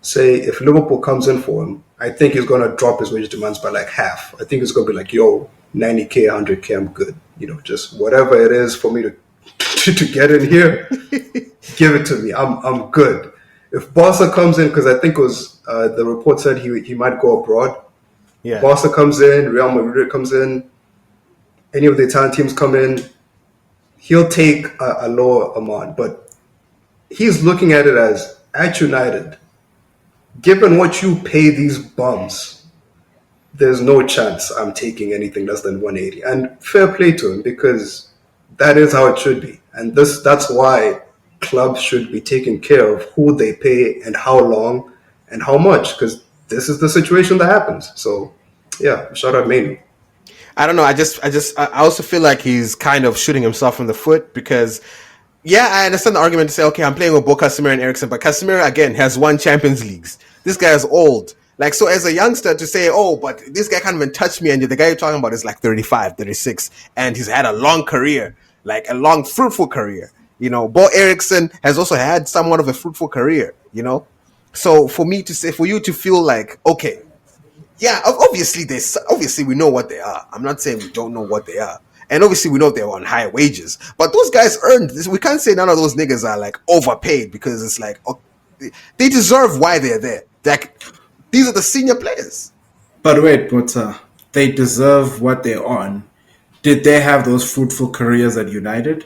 C: Say, if Liverpool comes in for him, I think he's going to drop his wage demands by like half. I think it's going to be like, 90K, 100K, I'm good. Just whatever it is for me to get in here, give it to me. I'm good. If Barca comes in, because I think it was the report said he might go abroad.
A: Yeah.
C: Barca comes in, Real Madrid comes in, any of the Italian teams come in, he'll take a lower amount. But he's looking at it as, at United, given what you pay these bums, there's no chance I'm taking anything less than 180. And fair play to him, because that is how it should be. And that's why clubs should be taking care of who they pay and how long and how much, because this is the situation that happens. So, yeah, shout out Mainoo.
A: I don't know. I also feel like he's kind of shooting himself in the foot because, yeah, I understand the argument to say, okay, I'm playing with both Casemiro and Eriksen, but Casemiro, again, has won Champions Leagues. This guy is old. Like, so as a youngster to say, oh, but this guy can't even touch me, and the guy you're talking about is like 35, 36, and he's had a long career, like a long, fruitful career. Bo Eriksen has also had somewhat of a fruitful career, So for you to feel like, okay, yeah, obviously we know what they are. I'm not saying we don't know what they are. And obviously we know they're on high wages. But those guys earned this. We can't say none of those niggas are like overpaid because it's like, they deserve why they're there. Like, these are the senior players.
B: But wait, they deserve what they're on. Did they have those fruitful careers at United?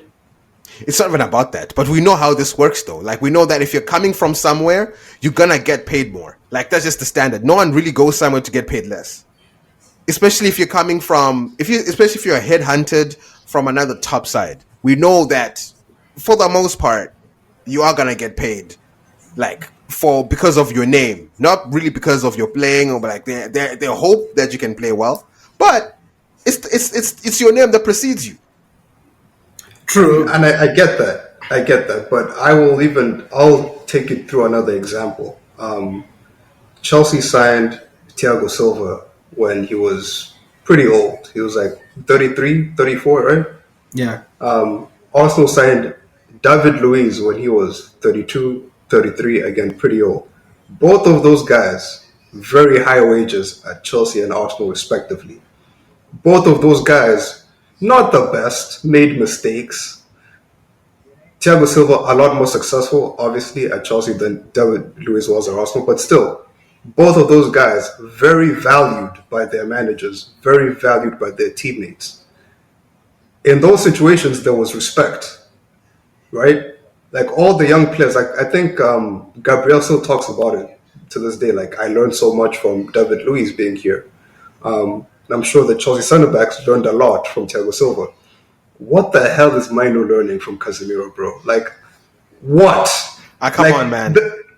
A: It's not even about that. But we know how this works, though. Like, we know that if you're coming from somewhere, you're going to get paid more. Like, that's just the standard. No one really goes somewhere to get paid less. Especially if you're coming from, especially if you're headhunted from another top side. We know that, for the most part, you are going to get paid, like, because of your name, not really because of your playing, or like they hope that you can play well, but it's your name that precedes you.
B: True.
C: And I get that. I get that. But I'll take it through another example. Chelsea signed Thiago Silva when he was pretty old. He was like 33, 34, right?
B: Yeah.
C: Arsenal signed David Luiz when he was 32, 33, again, pretty old. Both of those guys, very high wages at Chelsea and Arsenal, respectively. Both of those guys, not the best, made mistakes. Thiago Silva, a lot more successful, obviously, at Chelsea than David Luiz was at Arsenal, but still, both of those guys, very valued by their managers, very valued by their teammates. In those situations, there was respect, right? Like all the young players, like I think Gabriel still talks about it to this day. Like I learned so much from David Luiz being here. And I'm sure the Chelsea centre backs learned a lot from Thiago Silva. What the hell is Mainoo learning from Casemiro, bro? Like, what?
A: Come
C: like,
A: on, man.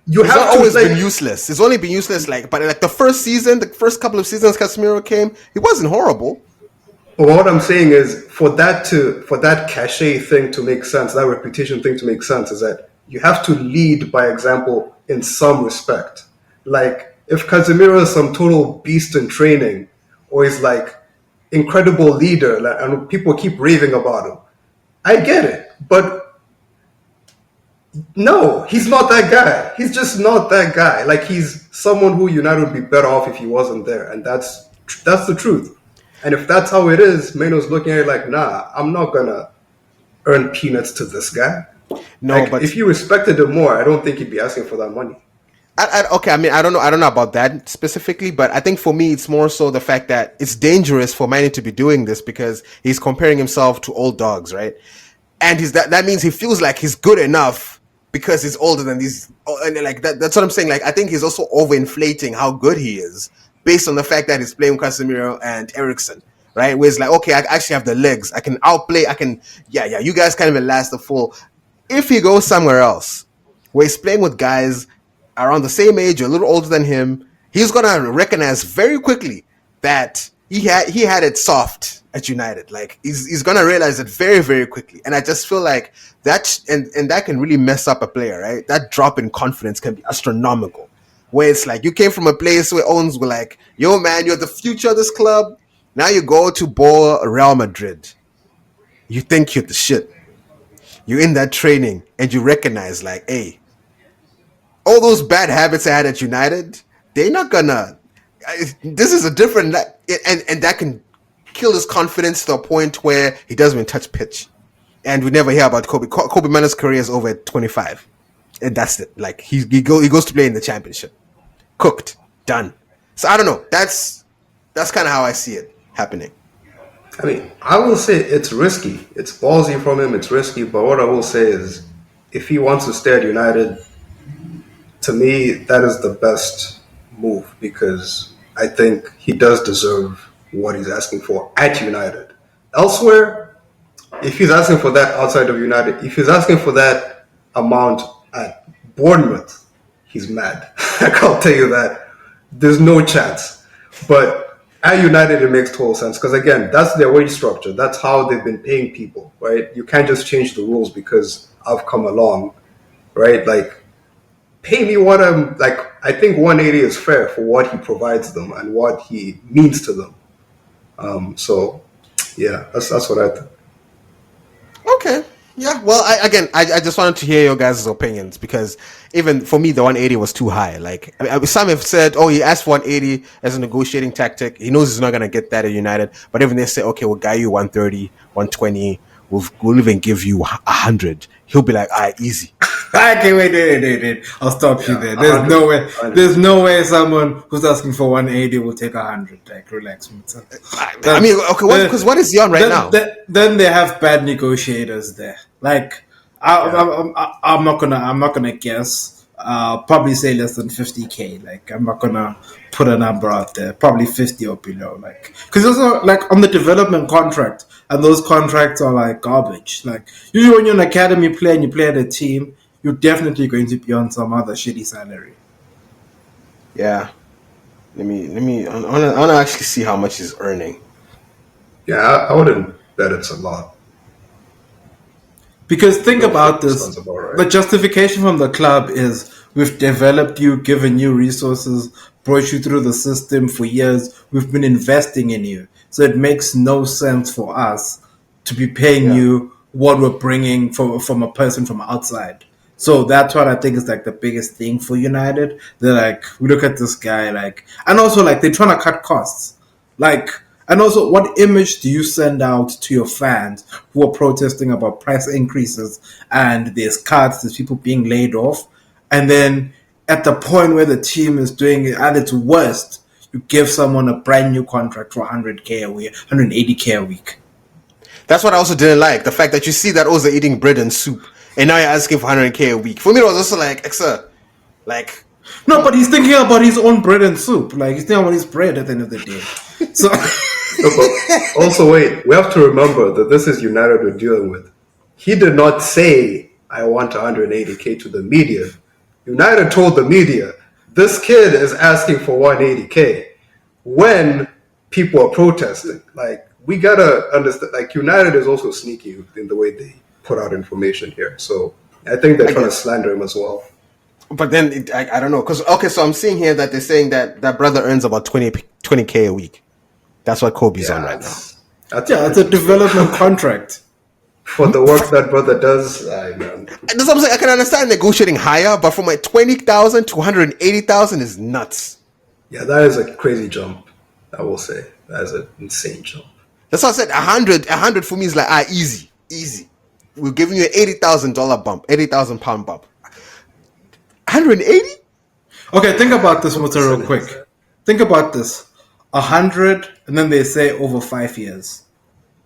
C: You
A: it's
C: have
A: not
C: to,
A: always
C: like,
A: been useless. It's only been useless, but like the first couple of seasons Casemiro came, he wasn't horrible.
C: But what I'm saying is, for that cachet thing to make sense, that reputation thing to make sense, is that you have to lead by example in some respect. Like, if Casemiro is some total beast in training, or is like incredible leader, and people keep raving about him, I get it. But no, he's not that guy. He's just not that guy. Like, he's someone who United would be better off if he wasn't there, and that's the truth. And if that's how it is, Mainoo's looking at it like, nah, I'm not gonna earn peanuts to this guy.
A: No,
C: like,
A: but
C: if you respected him more, I don't think he'd be asking for that money.
A: Okay, I mean, I don't know about that specifically, but I think for me, it's more so the fact that it's dangerous for Mainoo to be doing this because he's comparing himself to old dogs, right? And that means he feels like he's good enough because he's older than these, and like that's what I'm saying. Like, I think he's also overinflating how good he is based on the fact that he's playing Casemiro and Eriksen, right? Where it's like, okay, I actually have the legs, I can outplay, you guys can't even last the full. If he goes somewhere else where he's playing with guys around the same age or a little older than him, he's gonna recognize very quickly that he had it soft at United. Like, he's gonna realize it very, very quickly. And I just feel like that and that can really mess up a player, right? That drop in confidence can be astronomical. Where it's like you came from a place where owners were like, yo man, you're the future of this club. Now you go to ball Real Madrid. You think you're the shit. You're in that training and you recognize like, hey, all those bad habits I had at United, they're not gonna. This is a different, and that can kill his confidence to a point where he doesn't even touch pitch, and we never hear about Kobbie. Kobbie Mainoo's career is over at 25, and that's it. Like he goes to play in the championship, cooked, done. So I don't know. That's kind of how I see it happening.
C: I mean, I will say it's risky. It's ballsy from him. It's risky. But what I will say is, if he wants to stay at United, to me, that is the best move because I think he does deserve what he's asking for at United. Elsewhere, if he's asking for that outside of United, if he's asking for that amount at Bournemouth, he's mad. I can't tell you that. There's no chance. But at United, it makes total sense because, again, that's their wage structure. That's how they've been paying people, right? You can't just change the rules because I've come along, right? Like, pay me what I'm like. I think 180 is fair for what he provides them and what he means to them. So, yeah, that's what I think.
A: Okay. Yeah. Well, I just wanted to hear your guys' opinions because even for me, the 180 was too high. Like, some have said, oh, he asked for 180 as a negotiating tactic. He knows he's not going to get that at United. But even they say, okay, we'll guy you 130, 120. We'll even give you 100. He'll be like, all right, easy.
B: Okay, wait. I'll stop you there. There's no way. There's no way someone who's asking for 180 will take 100. Like, relax.
A: I mean, okay, because what is he on right now?
B: Then they have bad negotiators there. Like, I'm not gonna guess. Probably say less than 50K. Like, I'm not gonna put a number out there. Probably 50 or below. Like, because also like on the development contract, and those contracts are like garbage. Like, usually when you're an academy player and you play at a team, you're definitely going to be on some other shitty salary.
A: Yeah. I wanna actually see how much he's earning.
C: Yeah, I wouldn't bet it's a lot.
B: Because think
C: I don't
B: about
C: think this
B: this,
C: sounds about
B: the
C: right.
B: justification from the club is we've developed you, given you resources, brought you through the system for years. We've been investing in you. So it makes no sense for us to be paying
A: Yeah.
B: you what we're bringing from a person from outside. So that's what I think is like the biggest thing for United. They're like, we look at this guy like, and also like they're trying to cut costs. Like, and also, what image do you send out to your fans who are protesting about price increases and there's cuts, there's people being laid off, and then at the point where the team is doing it at its worst, you give someone a brand new contract for 100K a week, 180K a week.
A: That's what I also didn't like. The fact that you see that Oza eating bread and soup, and now you're asking for 100K a week. For me, it was also like, Exa, like,
B: No, but he's thinking about his own bread and soup. Like he's thinking about his bread at the end of the day. So
C: No, but also wait, we have to remember that this is United we're dealing with. He did not say I want 180K to the media. United told the media this kid is asking for 180K when people are protesting. Like we gotta understand. Like United is also sneaky in the way they put out information here. So I think they're
A: I
C: trying to
A: guess.
C: slander him as well.
A: But then I don't know, because okay, so I'm seeing here that they're saying that that brother earns about 20K a week. That's what Kobe's on
C: Yeah,
A: right now.
C: that's
B: yeah, it's a
C: pretty
B: development contract.
C: for the work that brother does. I man,
A: That's what I'm saying. I can understand negotiating higher, but from like 20,000 to 180,000 is nuts.
C: yeah, that is a crazy jump. I will say that is an insane jump.
A: That's why I said 100 for me is like easy, easy. We're giving you an $80,000 bump, £80,000 bump. 180?
B: Okay, think about this,
C: What
B: Mutter, real
C: percentage is
B: quick.
C: that?
B: Think about this. 100, and then they say over 5 years.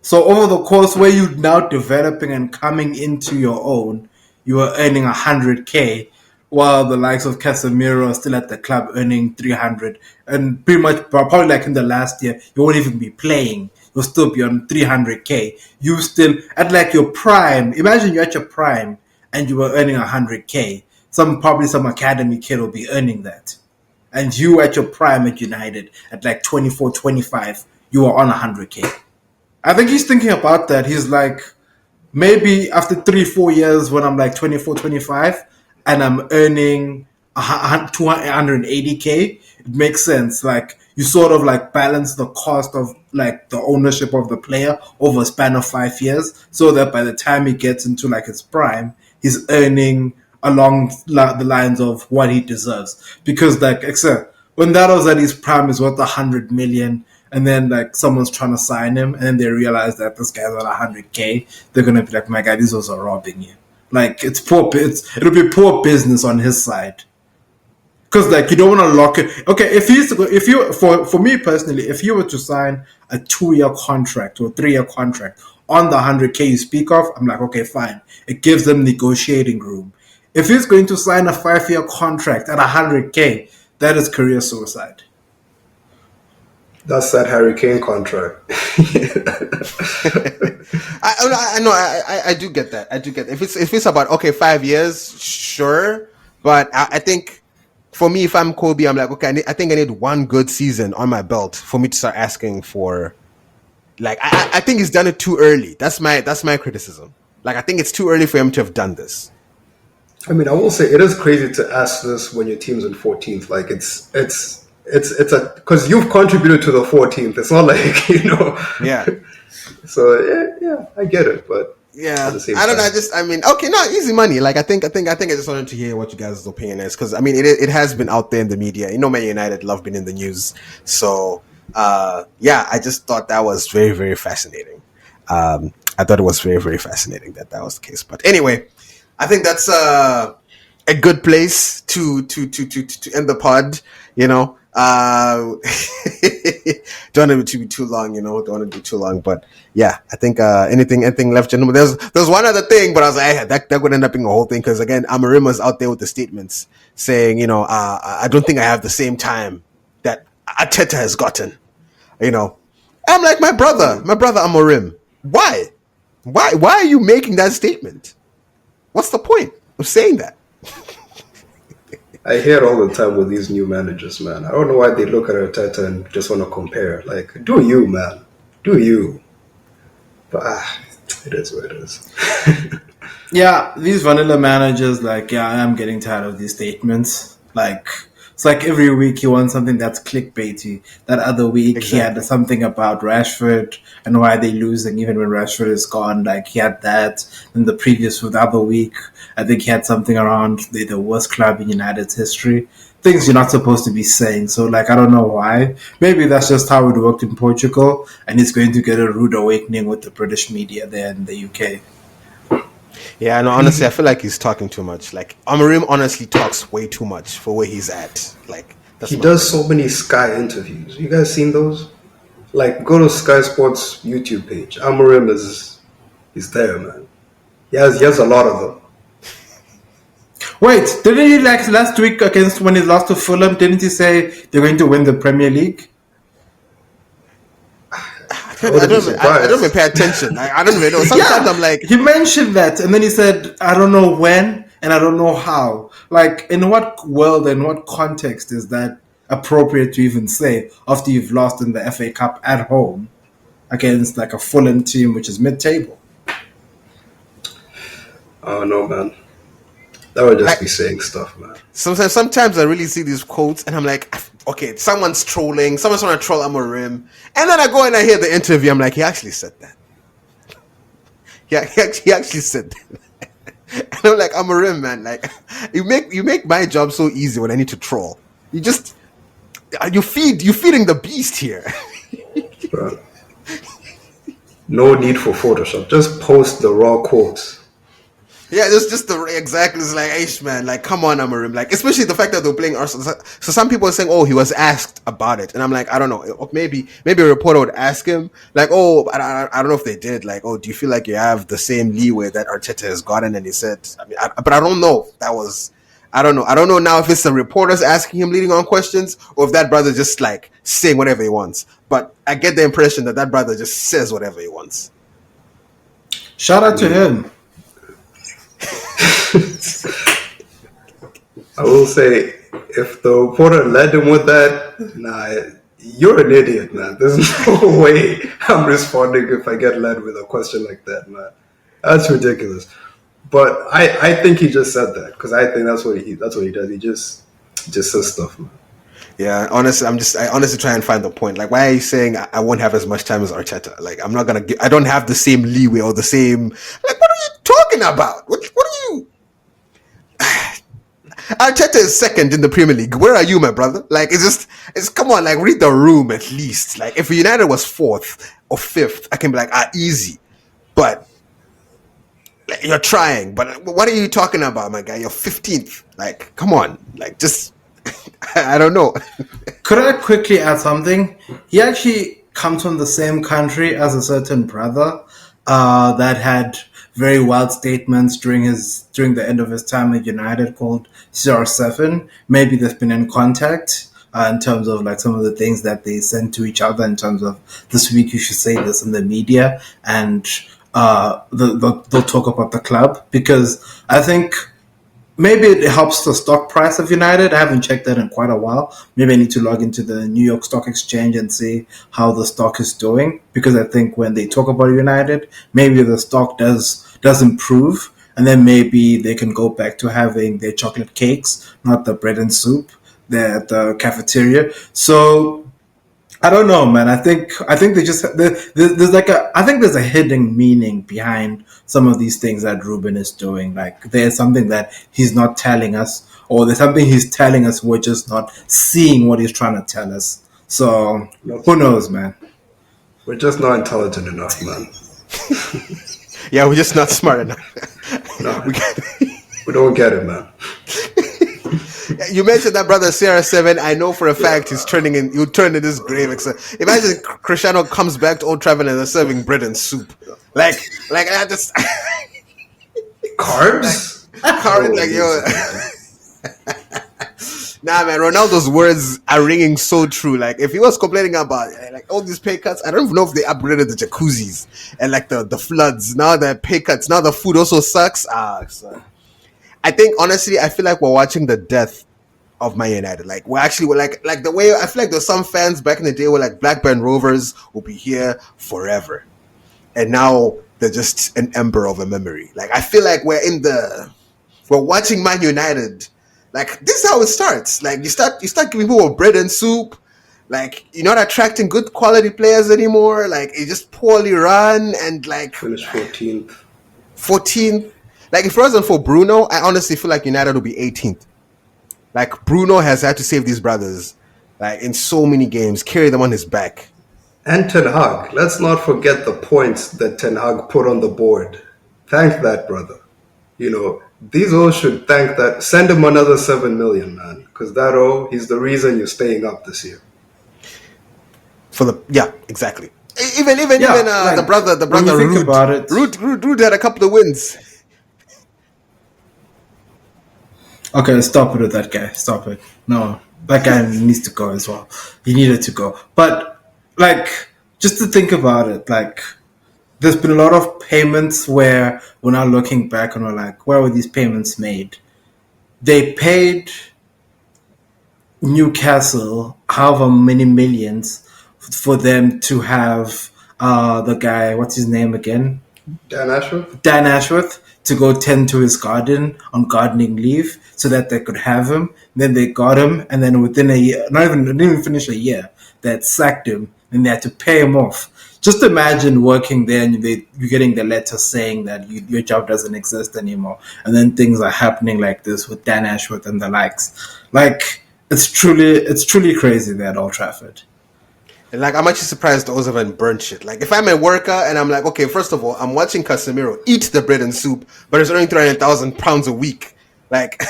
B: So over the course where you're now developing and coming into your own, you are earning 100K, while the likes of Casemiro are still at the club earning 300. And pretty much, probably like in the last year, you won't even be playing. You'll still be on 300K. You still, at like your prime, imagine you're at your prime and you were earning 100K. Probably some academy kid will be earning that. And you at your prime at United at like 24, 25, you are on 100K. I think he's thinking about that. He's like, maybe after 3, 4 years when I'm like 24, 25, and I'm earning 280K, it makes sense. Like, you sort of like balance the cost of like the ownership of the player over a span of 5 years so that by the time he gets into like his prime, he's earning along the lines of what he deserves. Because like, except when that was at his prime is worth 100 million, and then like someone's trying to sign him, and then they realize that this guy's on 100K, they're gonna be like, "My guy, these guys are robbing you." Like it's poor. It'll be poor business on his side. Because like you don't want to lock it. Okay, if you for me personally, if you were to sign a 2 year contract or 3 year contract on the 100K you speak of, I'm like, okay, fine. It gives them negotiating room. If he's going to sign a 5 year contract at 100K, that is career suicide.
C: That's that Harry Kane contract.
A: I know. I do get that. I do get that. If it's about okay 5 years, sure. But I think for me, if I'm Kobe, I'm like okay. I think I need one good season on my belt for me to start asking for. Like I think he's done it too early. That's my criticism. Like I think it's too early for him to have done this.
C: I mean, I will say it is crazy to ask this when your team's in 14th. Like it's a because you've contributed to the 14th. It's not like
A: Yeah.
C: So yeah, I get it, but
A: Yeah,
C: at the same
A: I don't know.
C: time,
A: I mean, okay, no, easy money. Like, I just wanted to hear what you guys' opinion is because I mean, it has been out there in the media. Man United love being in the news, so yeah, I just thought that was very, very fascinating. I thought it was very, very fascinating that was the case. But anyway, I think that's a good place to end the pod. Don't want it to be too long. Don't want to be too long. But yeah, I think anything left, gentlemen. There's one other thing, but I was like, that would end up being a whole thing because again, Amorim was out there with the statements saying, I don't think I have the same time that Arteta has gotten. I'm like my brother Amorim. Why are you making that statement? What's the point? I'm saying that.
C: I hear it all the time with these new managers, man. I don't know why they look at Arteta and just want to compare. Like, do you, man? Do you? But it is what it is.
B: Yeah, these vanilla managers, like, yeah, I'm getting tired of these statements. Like, it's like every week he wants something that's clickbaity. That other week he had something about Rashford and why they're losing even when Rashford is gone. Like, he had that. And the other week, I think he had something around the worst club in United's history. Things you're not supposed to be saying. So, like, I don't know why. Maybe that's just how it worked in Portugal, and he's going to get a rude awakening with the British media there in the UK.
A: Yeah, no, honestly, I feel like he's talking too much. Like, Amorim honestly talks way too much for where he's at. Like,
C: he does so many Sky interviews. You guys seen those? Like, go to Sky Sports YouTube page. Amorim is there, man. He has a lot of them.
B: Wait, didn't he, like, last week against when he lost to Fulham, didn't he say they're going to win the Premier League?
A: I don't even pay attention. I don't even know. Sometimes I'm like...
B: He mentioned that, and then he said, I don't know when, and I don't know how. Like, in what world and what context is that appropriate to even say after you've lost in the FA Cup at home against, like, a Fulham team which is mid-table?
C: Oh, no, man. That would just be saying stuff, man.
A: Sometimes I really see these quotes and I'm like, okay, someone's trolling, someone's trying to troll Amorim, and then I go and I hear the interview. I'm like, he actually said that. Yeah, he actually said that. And I'm like, Amorim, man, like you make my job so easy when I need to troll. You're feeding the beast here.
C: Bro. No need for Photoshop. Just post the raw quotes.
A: Yeah, it's just exactly. It's like, Aish, man, like, come on, Amorim. Like, especially the fact that they're playing Arsenal. So some people are saying, oh, he was asked about it. And I'm like, I don't know. Maybe a reporter would ask him, like, oh, I don't know if they did. Like, oh, do you feel like you have the same leeway that Arteta has gotten? And he said, but I don't know. I don't know. I don't know now if it's the reporters asking him leading on questions or if that brother just, like, saying whatever he wants. But I get the impression that brother just says whatever he wants.
B: Shout out to him.
C: I will say, if the reporter led him with that, nah, you're an idiot, man. There's no way I'm responding if I get led with a question like that, man. That's ridiculous. But I think he just said that because I think that's what he does. He just says stuff, man.
A: Yeah, honestly, I honestly try and find the point. Like, why are you saying I won't have as much time as Arteta? Like, I'm not I don't have the same leeway or the same. Like, what are you talking about? What are you? Arteta is second in the Premier League. Where are you, my brother? Like, it's come on, like, read the room at least. Like, if United was fourth or fifth, I can be like, easy. But like, you're trying. But what are you talking about, my guy? You're 15th. Like, come on. Like, just, I don't know.
B: Could I quickly add something? He actually comes from the same country as a certain brother that had very wild statements during the end of his time at United called CR7. Maybe they've been in contact in terms of like some of the things that they send to each other in terms of this week you should say this in the media, and they'll talk about the club, because I think maybe it helps the stock price of United. I haven't checked that in quite a while. Maybe I need to log into the New York Stock Exchange and see how the stock is doing, because I think when they talk about United, maybe the stock does improve, and then maybe they can go back to having their chocolate cakes, not the bread and soup there at the cafeteria. So I don't know, man. I think they just there's like I think there's a hidden meaning behind some of these things that Ruben is doing. Like, there's something that he's not telling us, or there's something he's telling us we're just not seeing what he's trying to tell us. So who knows, man?
C: We're just not intelligent enough, man.
A: Yeah, we're just not smart enough.
C: No, we don't get it, man.
A: You mentioned that brother CR7. I know for a fact he'll turn in his grave. Imagine Cristiano comes back to Old Trafford and they're serving bread and soup. Like I just
C: carbs.
A: Like yo. Nah, man, Ronaldo's words are ringing so true. Like, if he was complaining about like all these pay cuts, I don't even know if they upgraded the jacuzzis and like the floods. Now the pay cuts, now the food also sucks. So I think honestly, I feel like we're watching the death of Man United. Like we're like the way I feel like there's some fans back in the day were like Blackburn Rovers will be here forever, and now they're just an ember of a memory. Like I feel like we're watching Man United. Like this is how it starts. Like you start giving people bread and soup. Like you're not attracting good quality players anymore. Like it's just poorly run and like
C: Finished 14th.
A: 14th. Like if it wasn't for Bruno, I honestly feel like United will be 18th. Like Bruno has had to save these brothers, like in so many games, carry them on his back.
C: And Ten Hag. Let's not forget the points that Ten Hag put on the board. Thank that brother. You know, these all should thank that. Send him another 7 million, man. Because he's the reason you're staying up this year.
A: Exactly. Even
B: like,
A: the brother
B: think about it.
A: Rude had a couple of wins.
B: Okay, stop it with that guy. Stop it. No, that guy needs to go as well. He needed to go. But, like, just to think about it, like, there's been a lot of payments where we're now looking back and we're like, where were these payments made? They paid Newcastle however many millions for them to have the guy, what's his name again?
C: Dan Ashworth?
B: Dan Ashworth to go tend to his garden on gardening leave so that they could have him. Then they got him, and then within a year, didn't even finish a year, they had sacked him, and they had to pay him off. Just imagine working there and you're getting the letter saying that your job doesn't exist anymore, and then things are happening like this with Dan Ashworth and the likes. Like, it's truly crazy there at Old Trafford.
A: And like, I'm actually surprised Ozavan burnt shit. Like, if I'm a worker and I'm like, okay, first of all, I'm watching Casemiro eat the bread and soup, but he's earning £300,000 a week. Like,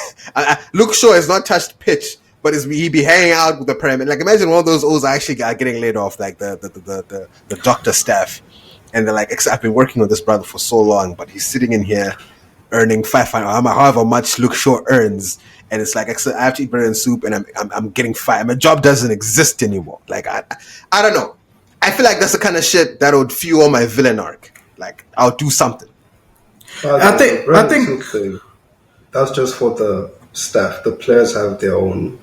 A: Luke Shaw has not touched pitch, but he be hanging out with the Premier. Like, imagine one of those O's actually are getting laid off, like the doctor staff, and they're like, I've been working with this brother for so long, but he's sitting in here earning however much Luke Shaw earns. And it's like I have to eat bread and soup, and I'm getting fired. My job doesn't exist anymore. Like I don't know. I feel like that's the kind of shit that would fuel my villain arc. Like I'll do something.
B: I think
C: thing, that's just for the staff. The players have their own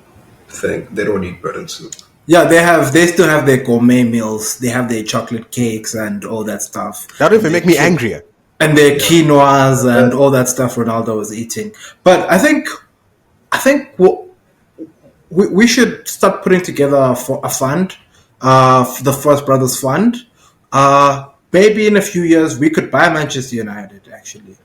C: thing. They don't eat bread and soup.
B: Yeah, they still have their gourmet meals. They have their chocolate cakes and all that stuff.
A: That would even make me angrier.
B: And their quinoas and all that stuff Ronaldo was eating. But I think we should start putting together a fund, the First Brothers Fund. Maybe in a few years we could buy Manchester United actually,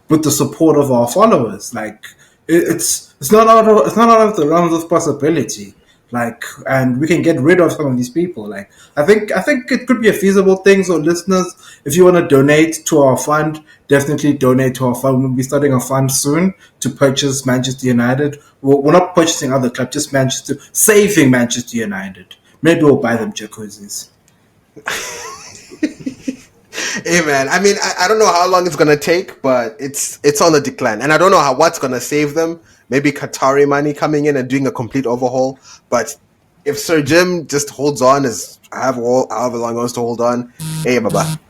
B: with the support of our followers. Like it's not out of the realms of possibility. Like, and we can get rid of some of these people. Like, I think it could be a feasible thing. So, listeners, if you want to donate to our fund, definitely donate to our fund. We'll be starting a fund soon to purchase Manchester United. We're not purchasing other clubs, just saving Manchester United. Maybe we'll buy them jacuzzis.
A: Hey man, I mean, I don't know how long it's gonna take, but it's on the decline, and I don't know what's gonna save them. Maybe Qatari money coming in and doing a complete overhaul. But if Sir Jim just holds on however long he wants to hold on, hey baba,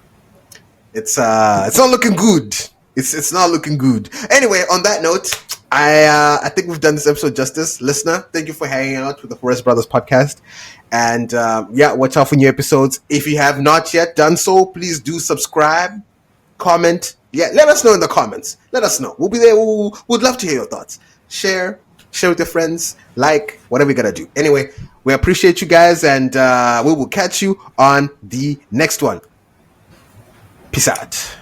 A: it's not looking good. It's not looking good. Anyway, on that note, I think we've done this episode justice. Listener, thank you for hanging out with the Forest Brothers podcast. And watch out for new episodes. If you have not yet done so, please do subscribe, comment. Yeah, let us know in the comments. Let us know. We'll be there. We'd love to hear your thoughts. Share with your friends, like, whatever we gotta do. Anyway, we appreciate you guys, and we will catch you on the next one. Peace out.